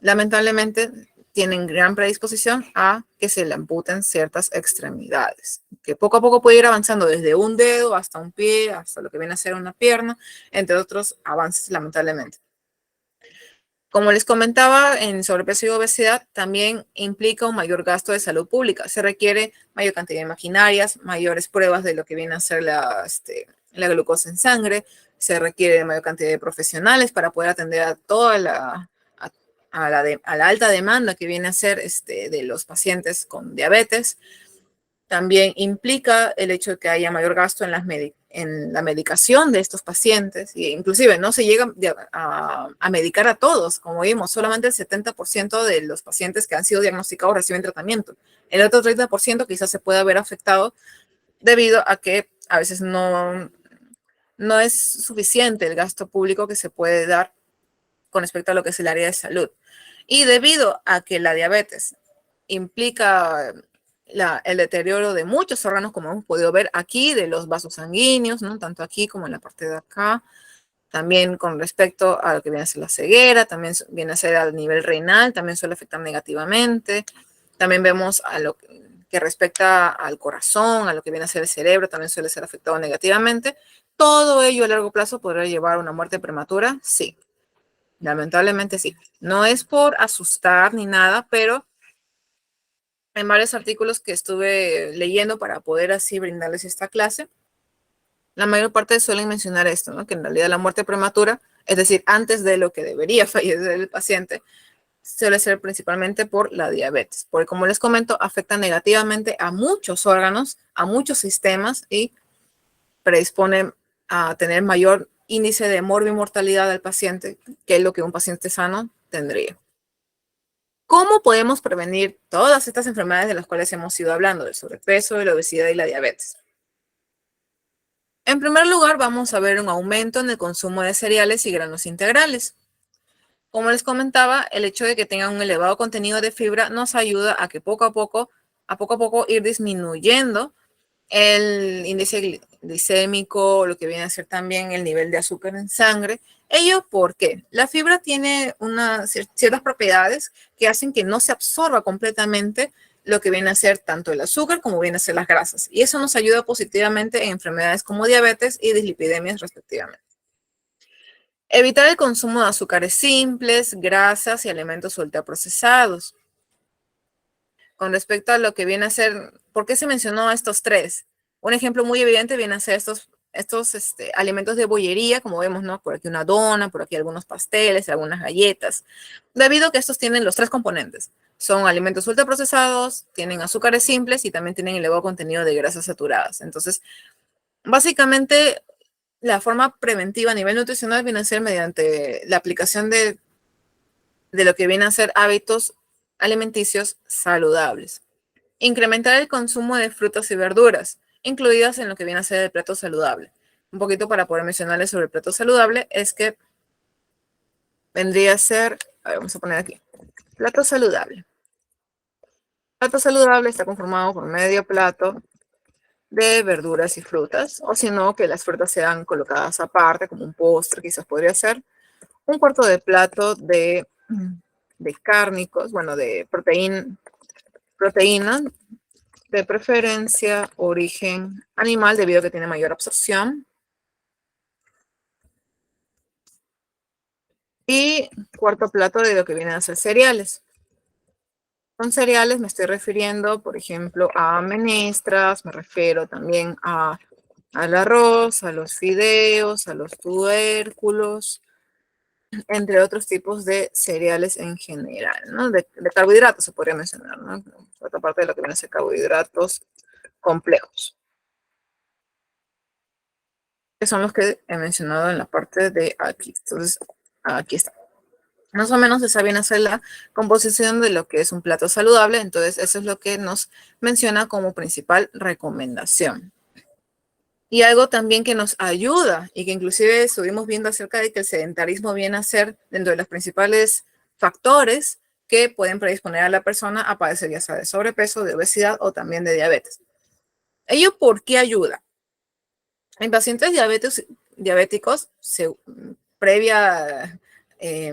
lamentablemente tienen gran predisposición a que se le amputen ciertas extremidades, que poco a poco puede ir avanzando desde un dedo hasta un pie, hasta lo que viene a ser una pierna, entre otros avances, lamentablemente. Como les comentaba, en sobrepeso y obesidad también implica un mayor gasto de salud pública. Se requiere mayor cantidad de maquinarias, mayores pruebas de lo que viene a ser la glucosa en sangre, se requiere mayor cantidad de profesionales para poder atender a toda a la alta demanda que viene a ser de los pacientes con diabetes. También implica el hecho de que haya mayor gasto en la medicación de estos pacientes, e inclusive no se llega a medicar a todos, como vimos, solamente el 70% de los pacientes que han sido diagnosticados reciben tratamiento. El otro 30% quizás se pueda ver afectado debido a que a veces no es suficiente el gasto público que se puede dar con respecto a lo que es el área de salud. Y debido a que la diabetes implica el deterioro de muchos órganos, como hemos podido ver aquí, de los vasos sanguíneos, ¿no? Tanto aquí como en la parte de acá. También con respecto a lo que viene a ser la ceguera, también viene a ser al nivel renal, también suele afectar negativamente. También vemos a lo que respecta al corazón, a lo que viene a ser el cerebro, también suele ser afectado negativamente. Todo ello a largo plazo podría llevar a una muerte prematura, sí. Lamentablemente sí. No es por asustar ni nada, pero en varios artículos que estuve leyendo para poder así brindarles esta clase, la mayor parte suelen mencionar esto, ¿no? Que en realidad la muerte prematura, es decir, antes de lo que debería fallecer el paciente, suele ser principalmente por la diabetes, porque como les comento, afecta negativamente a muchos órganos, a muchos sistemas y predispone a tener mayor índice de morbimortalidad del paciente que lo que un paciente sano tendría. ¿Cómo podemos prevenir todas estas enfermedades de las cuales hemos ido hablando, del sobrepeso, de la obesidad y la diabetes? En primer lugar, vamos a ver un aumento en el consumo de cereales y granos integrales. Como les comentaba, el hecho de que tengan un elevado contenido de fibra nos ayuda a que poco a poco ir disminuyendo el índice glicémico, lo que viene a ser también el nivel de azúcar en sangre. Ello porque la fibra tiene ciertas propiedades que hacen que no se absorba completamente lo que viene a ser tanto el azúcar como viene a ser las grasas. Y eso nos ayuda positivamente en enfermedades como diabetes y dislipidemias respectivamente. Evitar el consumo de azúcares simples, grasas y alimentos ultraprocesados. Con respecto a lo que viene a ser, ¿por qué se mencionó estos tres? Un ejemplo muy evidente viene a ser estos alimentos de bollería, como vemos, ¿no? Por aquí una dona, por aquí algunos pasteles, algunas galletas, debido a que estos tienen los tres componentes. Son alimentos ultraprocesados, tienen azúcares simples y también tienen elevado contenido de grasas saturadas. Entonces, básicamente, la forma preventiva a nivel nutricional viene a ser mediante la aplicación de lo que viene a ser hábitos alimenticios saludables. Incrementar el consumo de frutas y verduras, incluidas en lo que viene a ser el plato saludable. Un poquito para poder mencionarles sobre el plato saludable es que vendría a ser, a ver, vamos a poner aquí, plato saludable. Plato saludable está conformado por medio plato de verduras y frutas, o si no, que las frutas sean colocadas aparte, como un postre, quizás podría ser. Un cuarto de plato de cárnicos, bueno, de proteína, de preferencia origen animal, debido a que tiene mayor absorción. Y cuarto plato de lo que vienen a ser cereales. Con cereales me estoy refiriendo, por ejemplo, a menestras, me refiero también al arroz, a los fideos, a los tubérculos, entre otros tipos de cereales en general, ¿no? De carbohidratos se podría mencionar, ¿no? Otra parte de lo que viene a ser carbohidratos complejos, que son los que he mencionado en la parte de aquí. Entonces, aquí está. Más o menos se sabe bien hacer la composición de lo que es un plato saludable, entonces eso es lo que nos menciona como principal recomendación. Y algo también que nos ayuda y que inclusive estuvimos viendo acerca de que el sedentarismo viene a ser dentro de los principales factores que pueden predisponer a la persona a padecer ya sea de sobrepeso, de obesidad o también de diabetes. ¿Ello por qué ayuda? En pacientes diabéticos, previa, eh,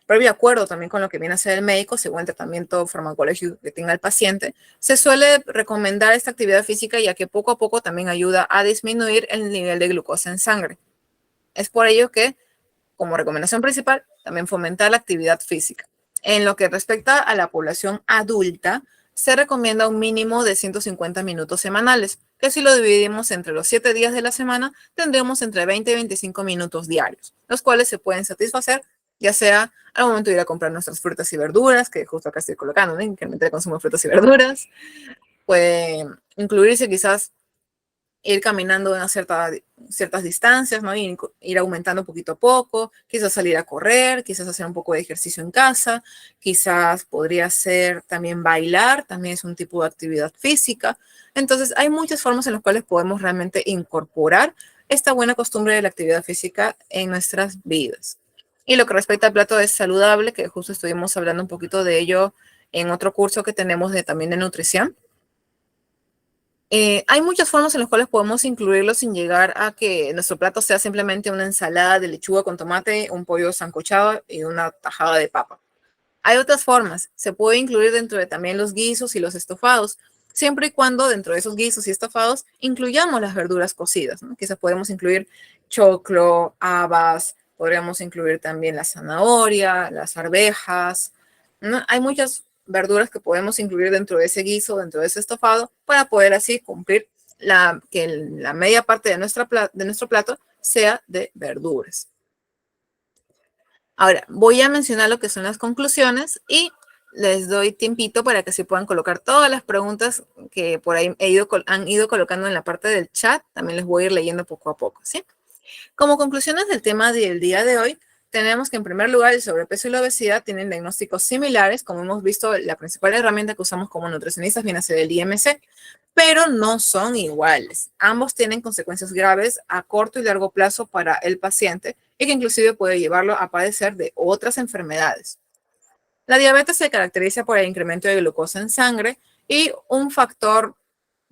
previo acuerdo también con lo que viene a ser el médico, según el tratamiento farmacológico que tenga el paciente, se suele recomendar esta actividad física ya que poco a poco también ayuda a disminuir el nivel de glucosa en sangre. Es por ello que, como recomendación principal, también fomentar la actividad física. En lo que respecta a la población adulta, se recomienda un mínimo de 150 minutos semanales, que si lo dividimos entre los 7 días de la semana, tendremos entre 20 y 25 minutos diarios, los cuales se pueden satisfacer, ya sea al momento de ir a comprar nuestras frutas y verduras, que justo acá estoy colocando, ¿no? Incrementar el consumo de frutas y verduras. Puede incluirse quizás ir caminando a ciertas distancias, ¿no? Ir aumentando poquito a poco, quizás salir a correr, quizás hacer un poco de ejercicio en casa, quizás podría ser también bailar, también es un tipo de actividad física. Entonces, hay muchas formas en las cuales podemos realmente incorporar esta buena costumbre de la actividad física en nuestras vidas. Y lo que respecta al plato es saludable, que justo estuvimos hablando un poquito de ello en otro curso que tenemos también de nutrición. Hay muchas formas en las cuales podemos incluirlo sin llegar a que nuestro plato sea simplemente una ensalada de lechuga con tomate, un pollo sancochado y una tajada de papa. Hay otras formas. Se puede incluir dentro de también los guisos y los estofados, siempre y cuando dentro de esos guisos y estofados incluyamos las verduras cocidas, ¿no? Quizás podemos incluir choclo, habas, podríamos incluir también la zanahoria, las arvejas, ¿no? Hay muchas verduras que podemos incluir dentro de ese guiso, dentro de ese estofado, para poder así cumplir que la media parte de nuestro plato sea de verduras. Ahora, voy a mencionar lo que son las conclusiones y les doy tiempito para que se puedan colocar todas las preguntas que por ahí han ido colocando en la parte del chat. También les voy a ir leyendo poco a poco, ¿sí? Como conclusiones del tema del día de hoy, tenemos que en primer lugar el sobrepeso y la obesidad tienen diagnósticos similares. Como hemos visto, la principal herramienta que usamos como nutricionistas viene a ser el IMC, pero no son iguales. Ambos tienen consecuencias graves a corto y largo plazo para el paciente y que inclusive puede llevarlo a padecer de otras enfermedades. La diabetes se caracteriza por el incremento de glucosa en sangre y un factor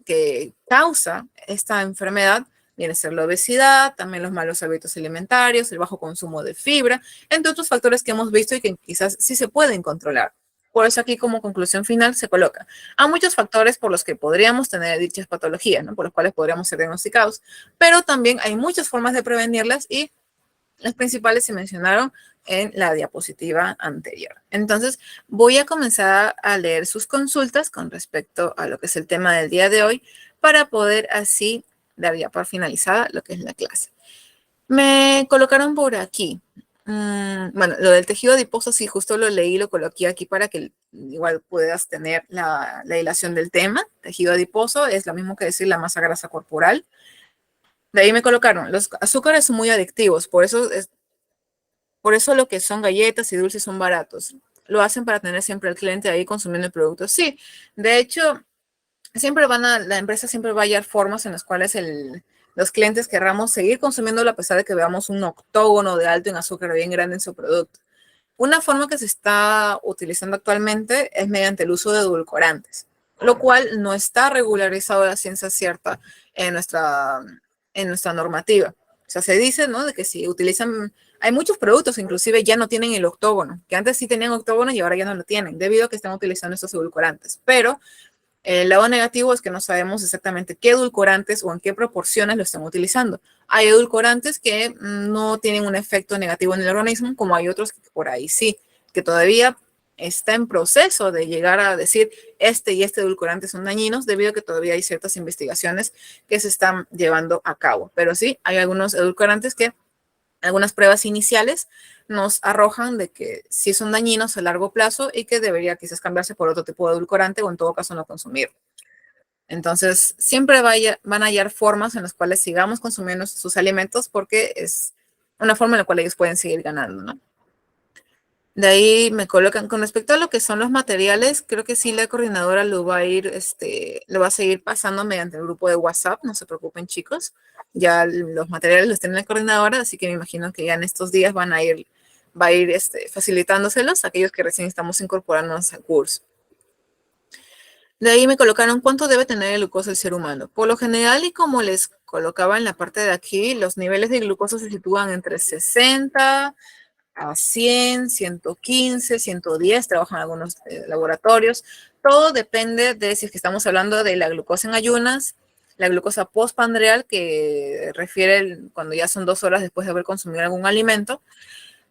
que causa esta enfermedad viene a ser la obesidad, también los malos hábitos alimentarios, el bajo consumo de fibra, entre otros factores que hemos visto y que quizás sí se pueden controlar. Por eso aquí como conclusión final se coloca. Hay muchos factores por los que podríamos tener dichas patologías, ¿no? Por los cuales podríamos ser diagnosticados, pero también hay muchas formas de prevenirlas y las principales se mencionaron en la diapositiva anterior. Entonces, voy a comenzar a leer sus consultas con respecto a lo que es el tema del día de hoy para poder así dar ya por finalizada lo que es la clase. Me colocaron por aquí. Bueno, lo del tejido adiposo sí, justo lo leí, lo coloqué aquí para que igual puedas tener la hilación del tema. Tejido adiposo es lo mismo que decir la masa grasa corporal. De ahí me colocaron, los azúcares son muy adictivos, por eso lo que son galletas y dulces son baratos. Lo hacen para tener siempre al cliente ahí consumiendo el producto. Sí, de hecho, la empresa siempre va a hallar formas en las cuales los clientes querramos seguir consumiéndolo a pesar de que veamos un octógono de alto en azúcar bien grande en su producto. Una forma que se está utilizando actualmente es mediante el uso de edulcorantes, lo cual no está regularizado a la ciencia cierta en nuestra normativa. O sea, se dice, ¿no? De que si utilizan, hay muchos productos, inclusive ya no tienen el octógono, que antes sí tenían octógono y ahora ya no lo tienen, debido a que están utilizando estos edulcorantes. Pero El lado negativo es que no sabemos exactamente qué edulcorantes o en qué proporciones lo están utilizando. Hay edulcorantes que no tienen un efecto negativo en el organismo, como hay otros que por ahí sí, que todavía está en proceso de llegar a decir este y este edulcorante son dañinos, debido a que todavía hay ciertas investigaciones que se están llevando a cabo. Pero sí, hay algunos edulcorantes que algunas pruebas iniciales nos arrojan de que sí son dañinos a largo plazo y que debería quizás cambiarse por otro tipo de edulcorante o en todo caso no consumir. Entonces, siempre van a hallar formas en las cuales sigamos consumiendo sus alimentos porque es una forma en la cual ellos pueden seguir ganando, ¿no? De ahí me colocan, con respecto a lo que son los materiales, creo que sí la coordinadora lo va a ir, lo va a seguir pasando mediante el grupo de WhatsApp, no se preocupen chicos, ya los materiales los tiene la coordinadora, así que me imagino que ya en estos días va a ir facilitándoselos a aquellos que recién estamos incorporándonos al curso. De ahí me colocaron cuánto debe tener el glucosa el ser humano. Por lo general, y como les colocaba en la parte de aquí, los niveles de glucosa se sitúan entre 60 a 100, 115, 110, trabajan algunos laboratorios. Todo depende de si es que estamos hablando de la glucosa en ayunas, la glucosa postprandial, que refiere cuando ya son 2 horas después de haber consumido algún alimento,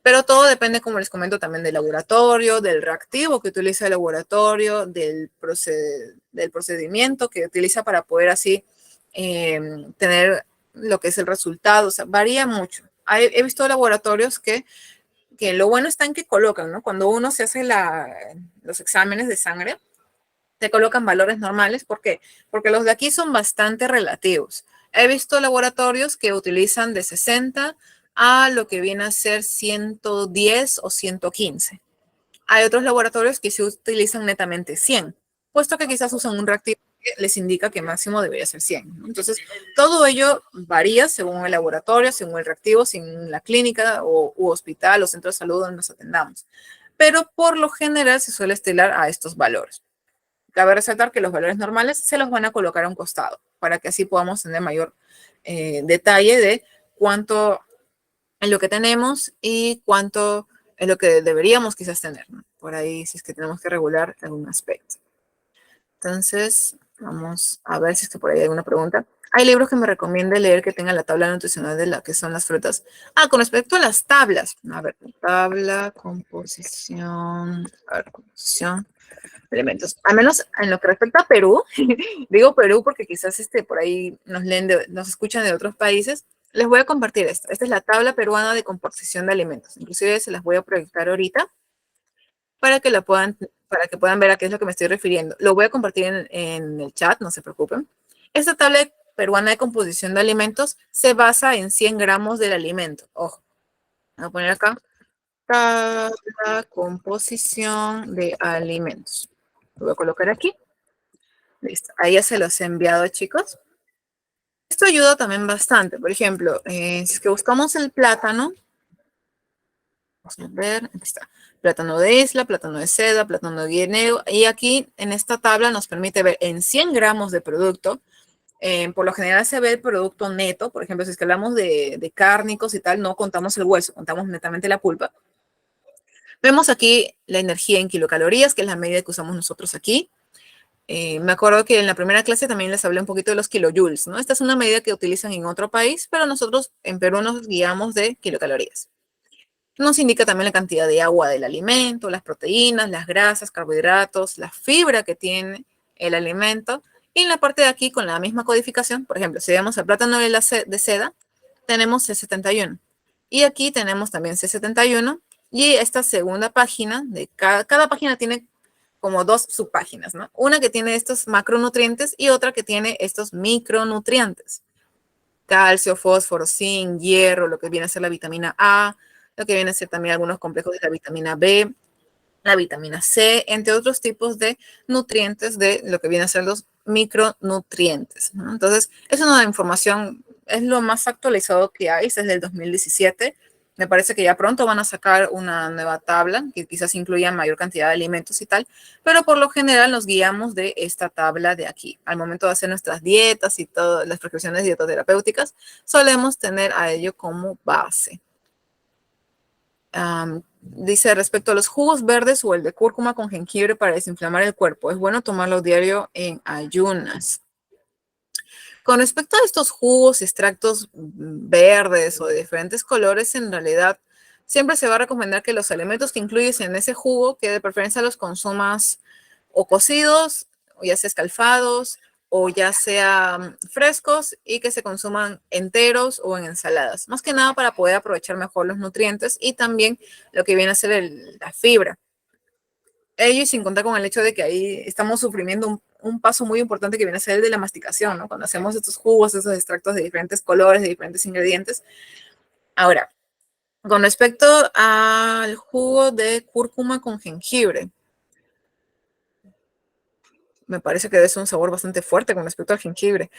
pero todo depende, como les comento, también del laboratorio, del reactivo que utiliza el laboratorio, del procedimiento que utiliza para poder así tener lo que es el resultado. O sea, varía mucho. He visto laboratorios que lo bueno está en que colocan, ¿no? Cuando uno se hace los exámenes de sangre, te colocan valores normales. ¿Por qué? Porque los de aquí son bastante relativos. He visto laboratorios que utilizan de 60 a lo que viene a ser 110 o 115. Hay otros laboratorios que se utilizan netamente 100, puesto que quizás usan un reactivo que les indica que máximo debería ser 100, ¿no? Entonces, todo ello varía según el laboratorio, según el reactivo, según la clínica u hospital o centro de salud donde nos atendamos. Pero por lo general se suele estilar a estos valores. Cabe resaltar que los valores normales se los van a colocar a un costado para que así podamos tener mayor detalle de cuánto es lo que tenemos y cuánto es lo que deberíamos quizás tener, ¿no? Por ahí si es que tenemos que regular algún aspecto. Entonces, vamos a ver si es que por ahí hay alguna pregunta. Hay libros que me recomienda leer que tengan la tabla nutricional de la que son las frutas. Con respecto a las tablas. A ver, tabla, composición, a ver, composición elementos. Al menos en lo que respecta a Perú, digo Perú porque quizás por ahí nos escuchan de otros países. Les voy a compartir esto. Esta es la tabla peruana de composición de alimentos. Inclusive se las voy a proyectar ahorita para que para que puedan ver a qué es lo que me estoy refiriendo. Lo voy a compartir en el chat, no se preocupen. Esta tabla peruana de composición de alimentos se basa en 100 gramos del alimento. Ojo, voy a poner acá tabla composición de alimentos. Lo voy a colocar aquí. Listo. Ahí ya se los he enviado, chicos. Esto ayuda también bastante. Por ejemplo, si es que buscamos el plátano, vamos a ver, aquí está. Plátano de isla, plátano de seda, plátano de guineo. Y aquí en esta tabla nos permite ver en 100 gramos de producto. Por lo general se ve el producto neto. Por ejemplo, si es que hablamos de cárnicos y tal, no contamos el hueso, contamos netamente la pulpa. Vemos aquí la energía en kilocalorías, que es la medida que usamos nosotros aquí. Me acuerdo que en la primera clase también les hablé un poquito de los kilojoules, ¿no? Esta es una medida que utilizan en otro país, pero nosotros en Perú nos guiamos de kilocalorías. Nos indica también la cantidad de agua del alimento, las proteínas, las grasas, carbohidratos, la fibra que tiene el alimento. Y en la parte de aquí, con la misma codificación, por ejemplo, si vemos el plátano de seda, tenemos C71. Y aquí tenemos también C71. Y esta segunda página, cada página tiene como dos subpáginas, ¿no? Una que tiene estos macronutrientes y otra que tiene estos micronutrientes. Calcio, fósforo, zinc, hierro, lo que viene a ser la vitamina A, lo que viene a ser también algunos complejos de la vitamina B, la vitamina C, entre otros tipos de nutrientes de lo que viene a ser los micronutrientes, ¿no? Entonces, es una información, es lo más actualizado que hay, es desde el 2017. Me parece que ya pronto van a sacar una nueva tabla que quizás incluya mayor cantidad de alimentos y tal, pero por lo general nos guiamos de esta tabla de aquí. Al momento de hacer nuestras dietas y todas las prescripciones dietoterapéuticas, solemos tener a ello como base. Dice, respecto a los jugos verdes o el de cúrcuma con jengibre para desinflamar el cuerpo, es bueno tomarlo diario en ayunas. Con respecto a estos jugos, extractos verdes o de diferentes colores, en realidad siempre se va a recomendar que los alimentos que incluyes en ese jugo, que de preferencia los consumas o cocidos, o ya sea escalfados, o ya sea frescos y que se consuman enteros o en ensaladas. Más que nada para poder aprovechar mejor los nutrientes y también lo que viene a ser la fibra. Ello y sin contar con el hecho de que ahí estamos sufriendo un paso muy importante que viene a ser el de la masticación, ¿no? Cuando hacemos estos jugos, estos extractos de diferentes colores, de diferentes ingredientes. Ahora, con respecto al jugo de cúrcuma con jengibre, me parece que es un sabor bastante fuerte con respecto al jengibre.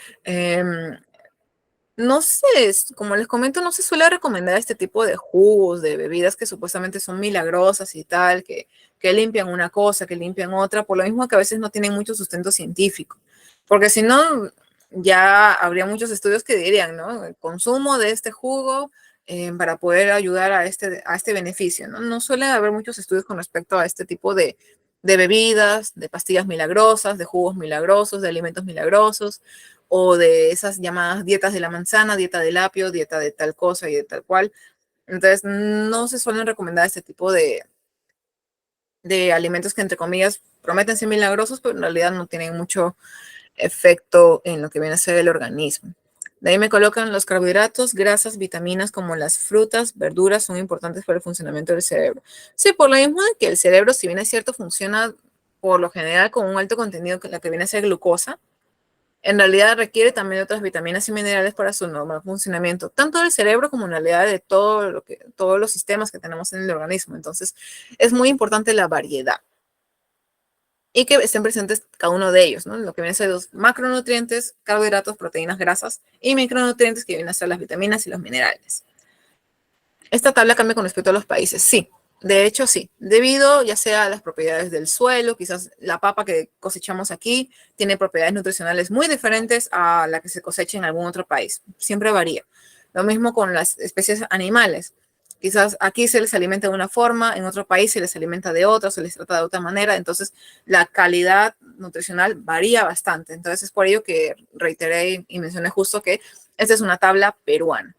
No sé, como les comento, no se suele recomendar este tipo de jugos, de bebidas que supuestamente son milagrosas y tal, que limpian una cosa, que limpian otra, por lo mismo que a veces no tienen mucho sustento científico. Porque si no, ya habría muchos estudios que dirían, ¿no? El consumo de este jugo para poder ayudar a este beneficio, ¿no? No suele haber muchos estudios con respecto a este tipo de bebidas, de pastillas milagrosas, de jugos milagrosos, de alimentos milagrosos o de esas llamadas dietas de la manzana, dieta del apio, dieta de tal cosa y de tal cual. Entonces, no se suelen recomendar este tipo de alimentos que, entre comillas, prometen ser milagrosos, pero en realidad no tienen mucho efecto en lo que viene a ser el organismo. De ahí me colocan los carbohidratos, grasas, vitaminas como las frutas, verduras son importantes para el funcionamiento del cerebro. Sí, por lo mismo de que el cerebro, si bien es cierto, funciona por lo general con un alto contenido que la que viene a ser glucosa, en realidad requiere también de otras vitaminas y minerales para su normal funcionamiento, tanto del cerebro como en realidad de todos los sistemas que tenemos en el organismo. Entonces, es muy importante la variedad y que estén presentes cada uno de ellos, ¿no? Lo que vienen a ser los macronutrientes, carbohidratos, proteínas, grasas y micronutrientes que vienen a ser las vitaminas y los minerales. Esta tabla cambia con respecto a los países, sí. De hecho, sí, debido ya sea a las propiedades del suelo, quizás la papa que cosechamos aquí tiene propiedades nutricionales muy diferentes a la que se cosecha en algún otro país. Siempre varía. Lo mismo con las especies animales. Quizás aquí se les alimenta de una forma, en otro país se les alimenta de otra, se les trata de otra manera. Entonces, la calidad nutricional varía bastante. Entonces, es por ello que reiteré y mencioné justo que esta es una tabla peruana.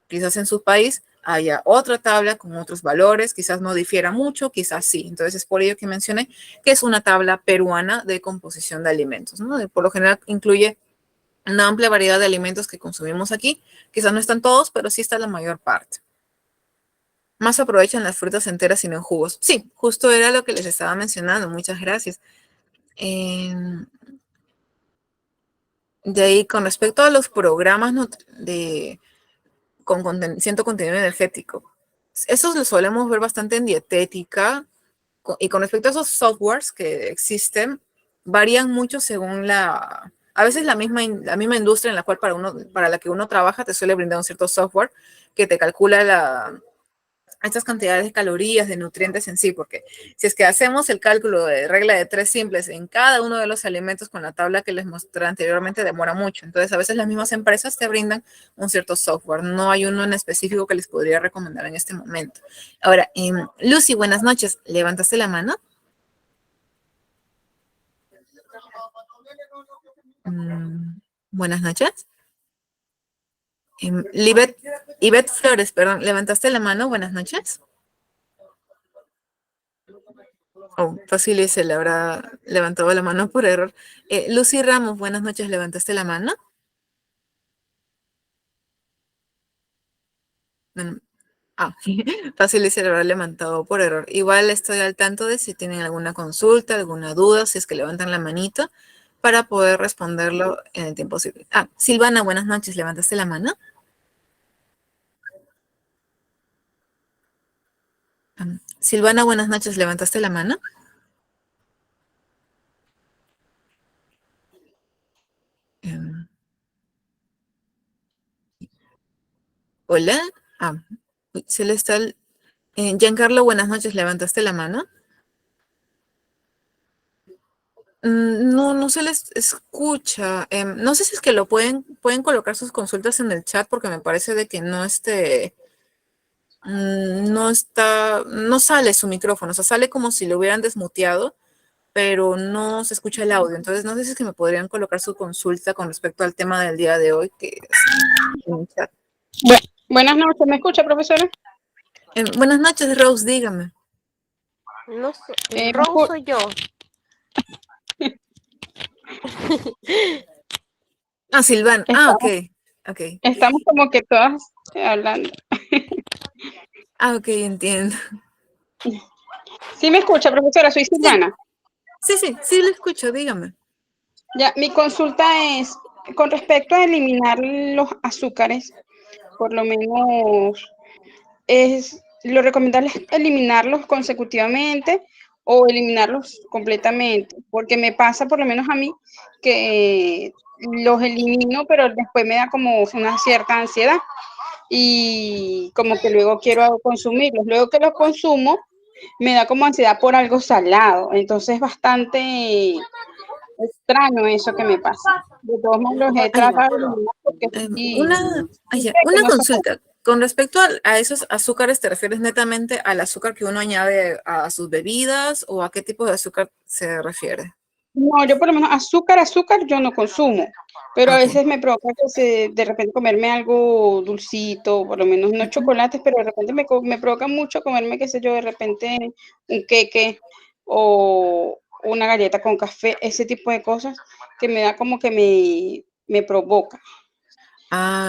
Quizás en su país haya otra tabla con otros valores, quizás no difiera mucho, quizás sí. Entonces es por ello que mencioné que es una tabla peruana de composición de alimentos, ¿no? Por lo general incluye una amplia variedad de alimentos que consumimos aquí. Quizás no están todos, pero sí está la mayor parte. Más aprovechan las frutas enteras y no en jugos. Sí, justo era lo que les estaba mencionando. Muchas gracias. Eh, de ahí, con respecto a los programas con cierto contenido energético. Esos los solemos ver bastante en dietética y con respecto a esos softwares que existen, varían mucho según a veces la misma industria en la cual para la que uno trabaja te suele brindar un cierto software que te calcula estas cantidades de calorías, de nutrientes en sí, porque si es que hacemos el cálculo de regla de tres simples en cada uno de los alimentos con la tabla que les mostré anteriormente, demora mucho. Entonces, a veces las mismas empresas te brindan un cierto software. No hay uno en específico que les podría recomendar en este momento. Ahora, Lucy, buenas noches. ¿Levantaste la mano? Buenas noches. Libet, Ivette Flores, perdón, ¿levantaste la mano? Buenas noches. Oh, fácil se le habrá levantado la mano por error. Lucy Ramos, buenas noches, ¿levantaste la mano? Mm, Ah, fácil se le habrá levantado por error. Igual estoy al tanto de si tienen alguna consulta, alguna duda, si es que levantan la manito para poder responderlo en el tiempo posible. Silvana, buenas noches, ¿levantaste la mano? Silvana, buenas noches, ¿levantaste la mano? Em, Hola. Se le está... Giancarlo, buenas noches, ¿levantaste la mano? No, no se les escucha. No sé si es que pueden colocar sus consultas en el chat porque me parece de que no no sale su micrófono, o sea, sale como si lo hubieran desmuteado, pero no se escucha el audio. Entonces, no sé si es que me podrían colocar su consulta con respecto al tema del día de hoy, que es en el chat. Buenas noches, ¿me escucha, profesora? Buenas noches, Rose, dígame. No sé, Rose soy yo. Silván. Ok. Estamos como que todas hablando. Ok, entiendo. ¿Sí me escucha, profesora? Soy Silvana. Sí, lo escucho, dígame. Ya, mi consulta es con respecto a eliminar los azúcares, por lo menos lo recomendable es eliminarlos consecutivamente o eliminarlos completamente, porque me pasa por lo menos a mí que los elimino, pero después me da como una cierta ansiedad y como que luego quiero consumirlos. Luego que los consumo, me da como ansiedad por algo salado. Entonces es bastante extraño eso que me pasa. De todos modos, los he tratado de eliminar porque sí, Una consulta. Con respecto a esos azúcares, ¿te refieres netamente al azúcar que uno añade a sus bebidas o a qué tipo de azúcar se refiere? No, yo por lo menos azúcar yo no consumo, pero a veces me provoca que de repente comerme algo dulcito, por lo menos no chocolates, pero de repente me provoca mucho comerme, qué sé yo, de repente un queque o una galleta con café, ese tipo de cosas que me da como que me provoca.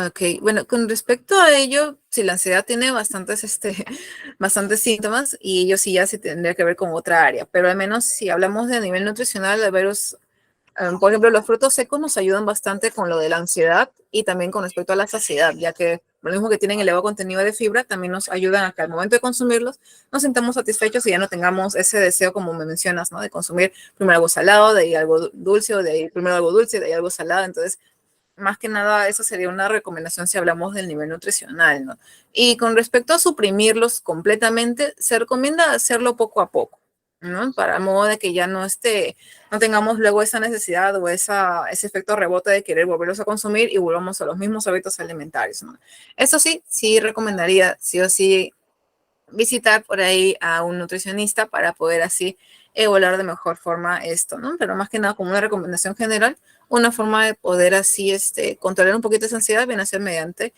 Ok. Bueno, con respecto a ello, si la ansiedad tiene bastantes síntomas y ello sí ya se tendría que ver con otra área, pero al menos si hablamos de nivel nutricional, por ejemplo, los frutos secos nos ayudan bastante con lo de la ansiedad y también con respecto a la saciedad, ya que lo mismo que tienen elevado contenido de fibra, también nos ayudan a que al momento de consumirlos nos sintamos satisfechos y ya no tengamos ese deseo, como me mencionas, ¿no? De consumir primero algo salado, de ahí algo dulce, o de ahí primero algo dulce, de ahí algo salado. Entonces, más que nada, eso sería una recomendación si hablamos del nivel nutricional, ¿no? Y con respecto a suprimirlos completamente, se recomienda hacerlo poco a poco, ¿no? Para modo de que ya no tengamos luego esa necesidad o ese efecto rebote de querer volverlos a consumir y volvamos a los mismos hábitos alimentarios, ¿no? Eso sí recomendaría, sí o sí, visitar por ahí a un nutricionista para poder así evaluar de mejor forma esto, ¿no? Pero más que nada, como una recomendación general, una forma de poder así controlar un poquito esa ansiedad viene a ser mediante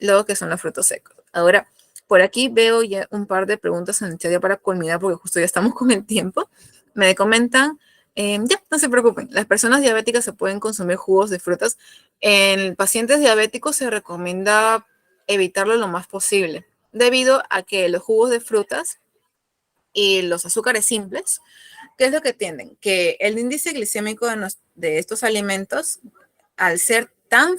lo que son los frutos secos. Ahora, por aquí veo ya un par de preguntas en el chat ya para culminar, porque justo ya estamos con el tiempo. Me comentan, ya, no se preocupen, las personas diabéticas se pueden consumir jugos de frutas. En pacientes diabéticos se recomienda evitarlo lo más posible, debido a que los jugos de frutas y los azúcares simples, ¿qué es lo que tienen? Que el índice glicémico de estos alimentos, al ser tan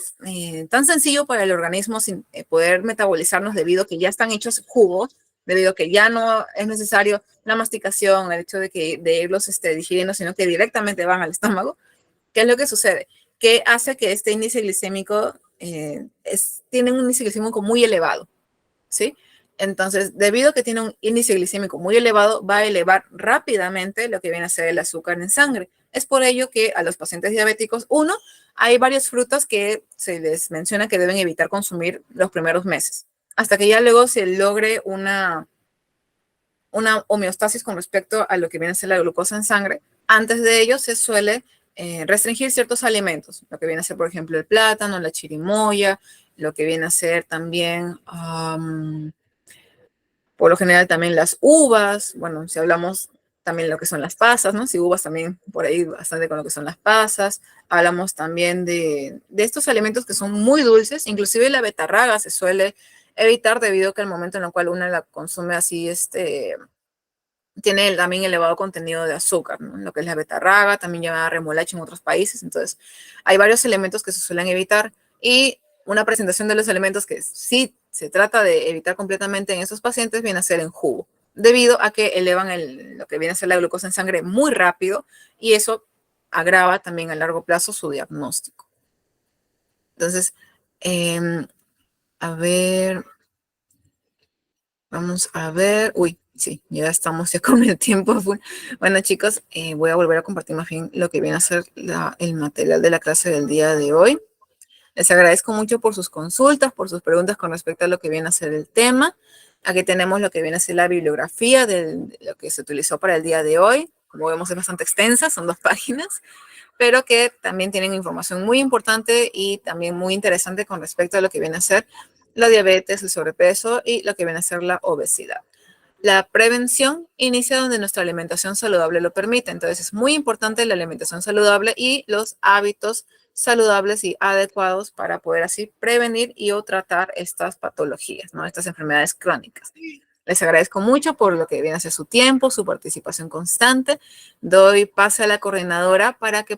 sencillo para el organismo sin poder metabolizarnos debido a que ya están hechos jugos, debido a que ya no es necesario la masticación, el hecho de irlos digiriendo, sino que directamente van al estómago, ¿qué es lo que sucede? Que hace que este índice glicémico tiene un índice glicémico muy elevado, ¿sí? Entonces, debido a que tiene un índice glicémico muy elevado, va a elevar rápidamente lo que viene a ser el azúcar en sangre. Es por ello que a los pacientes diabéticos, hay varias frutas que se les menciona que deben evitar consumir los primeros meses, hasta que ya luego se logre una homeostasis con respecto a lo que viene a ser la glucosa en sangre. Antes de ello se suele restringir ciertos alimentos, lo que viene a ser, por ejemplo, el plátano, la chirimoya, lo que viene a ser también por lo general también las uvas, bueno, si hablamos también de lo que son las pasas, ¿no? Si uvas también por ahí bastante con lo que son las pasas. Hablamos también de estos alimentos que son muy dulces, inclusive la betarraga se suele evitar debido a que el momento en el cual uno la consume así, tiene también elevado contenido de azúcar, ¿no? Lo que es la betarraga, también lleva remolacha en otros países, entonces hay varios elementos que se suelen evitar y una presentación de los elementos que sí se trata de evitar completamente en esos pacientes viene a ser en jugo, debido a que elevan lo que viene a ser la glucosa en sangre muy rápido y eso agrava también a largo plazo su diagnóstico. Entonces, a ver, vamos a ver, uy, sí, ya estamos ya con el tiempo. Bueno, chicos, voy a volver a compartir más bien lo que viene a ser el material de la clase del día de hoy. Les agradezco mucho por sus consultas, por sus preguntas con respecto a lo que viene a ser el tema. Aquí tenemos lo que viene a ser la bibliografía de lo que se utilizó para el día de hoy. Como vemos es bastante extensa, son 2 páginas, pero que también tienen información muy importante y también muy interesante con respecto a lo que viene a ser la diabetes, el sobrepeso y lo que viene a ser la obesidad. La prevención inicia donde nuestra alimentación saludable lo permite. Entonces es muy importante la alimentación saludable y los hábitos saludables y adecuados para poder así prevenir y o tratar estas patologías, ¿no? Estas enfermedades crónicas. Les agradezco mucho por lo que viene a ser su tiempo, su participación constante. Doy pase a la coordinadora para que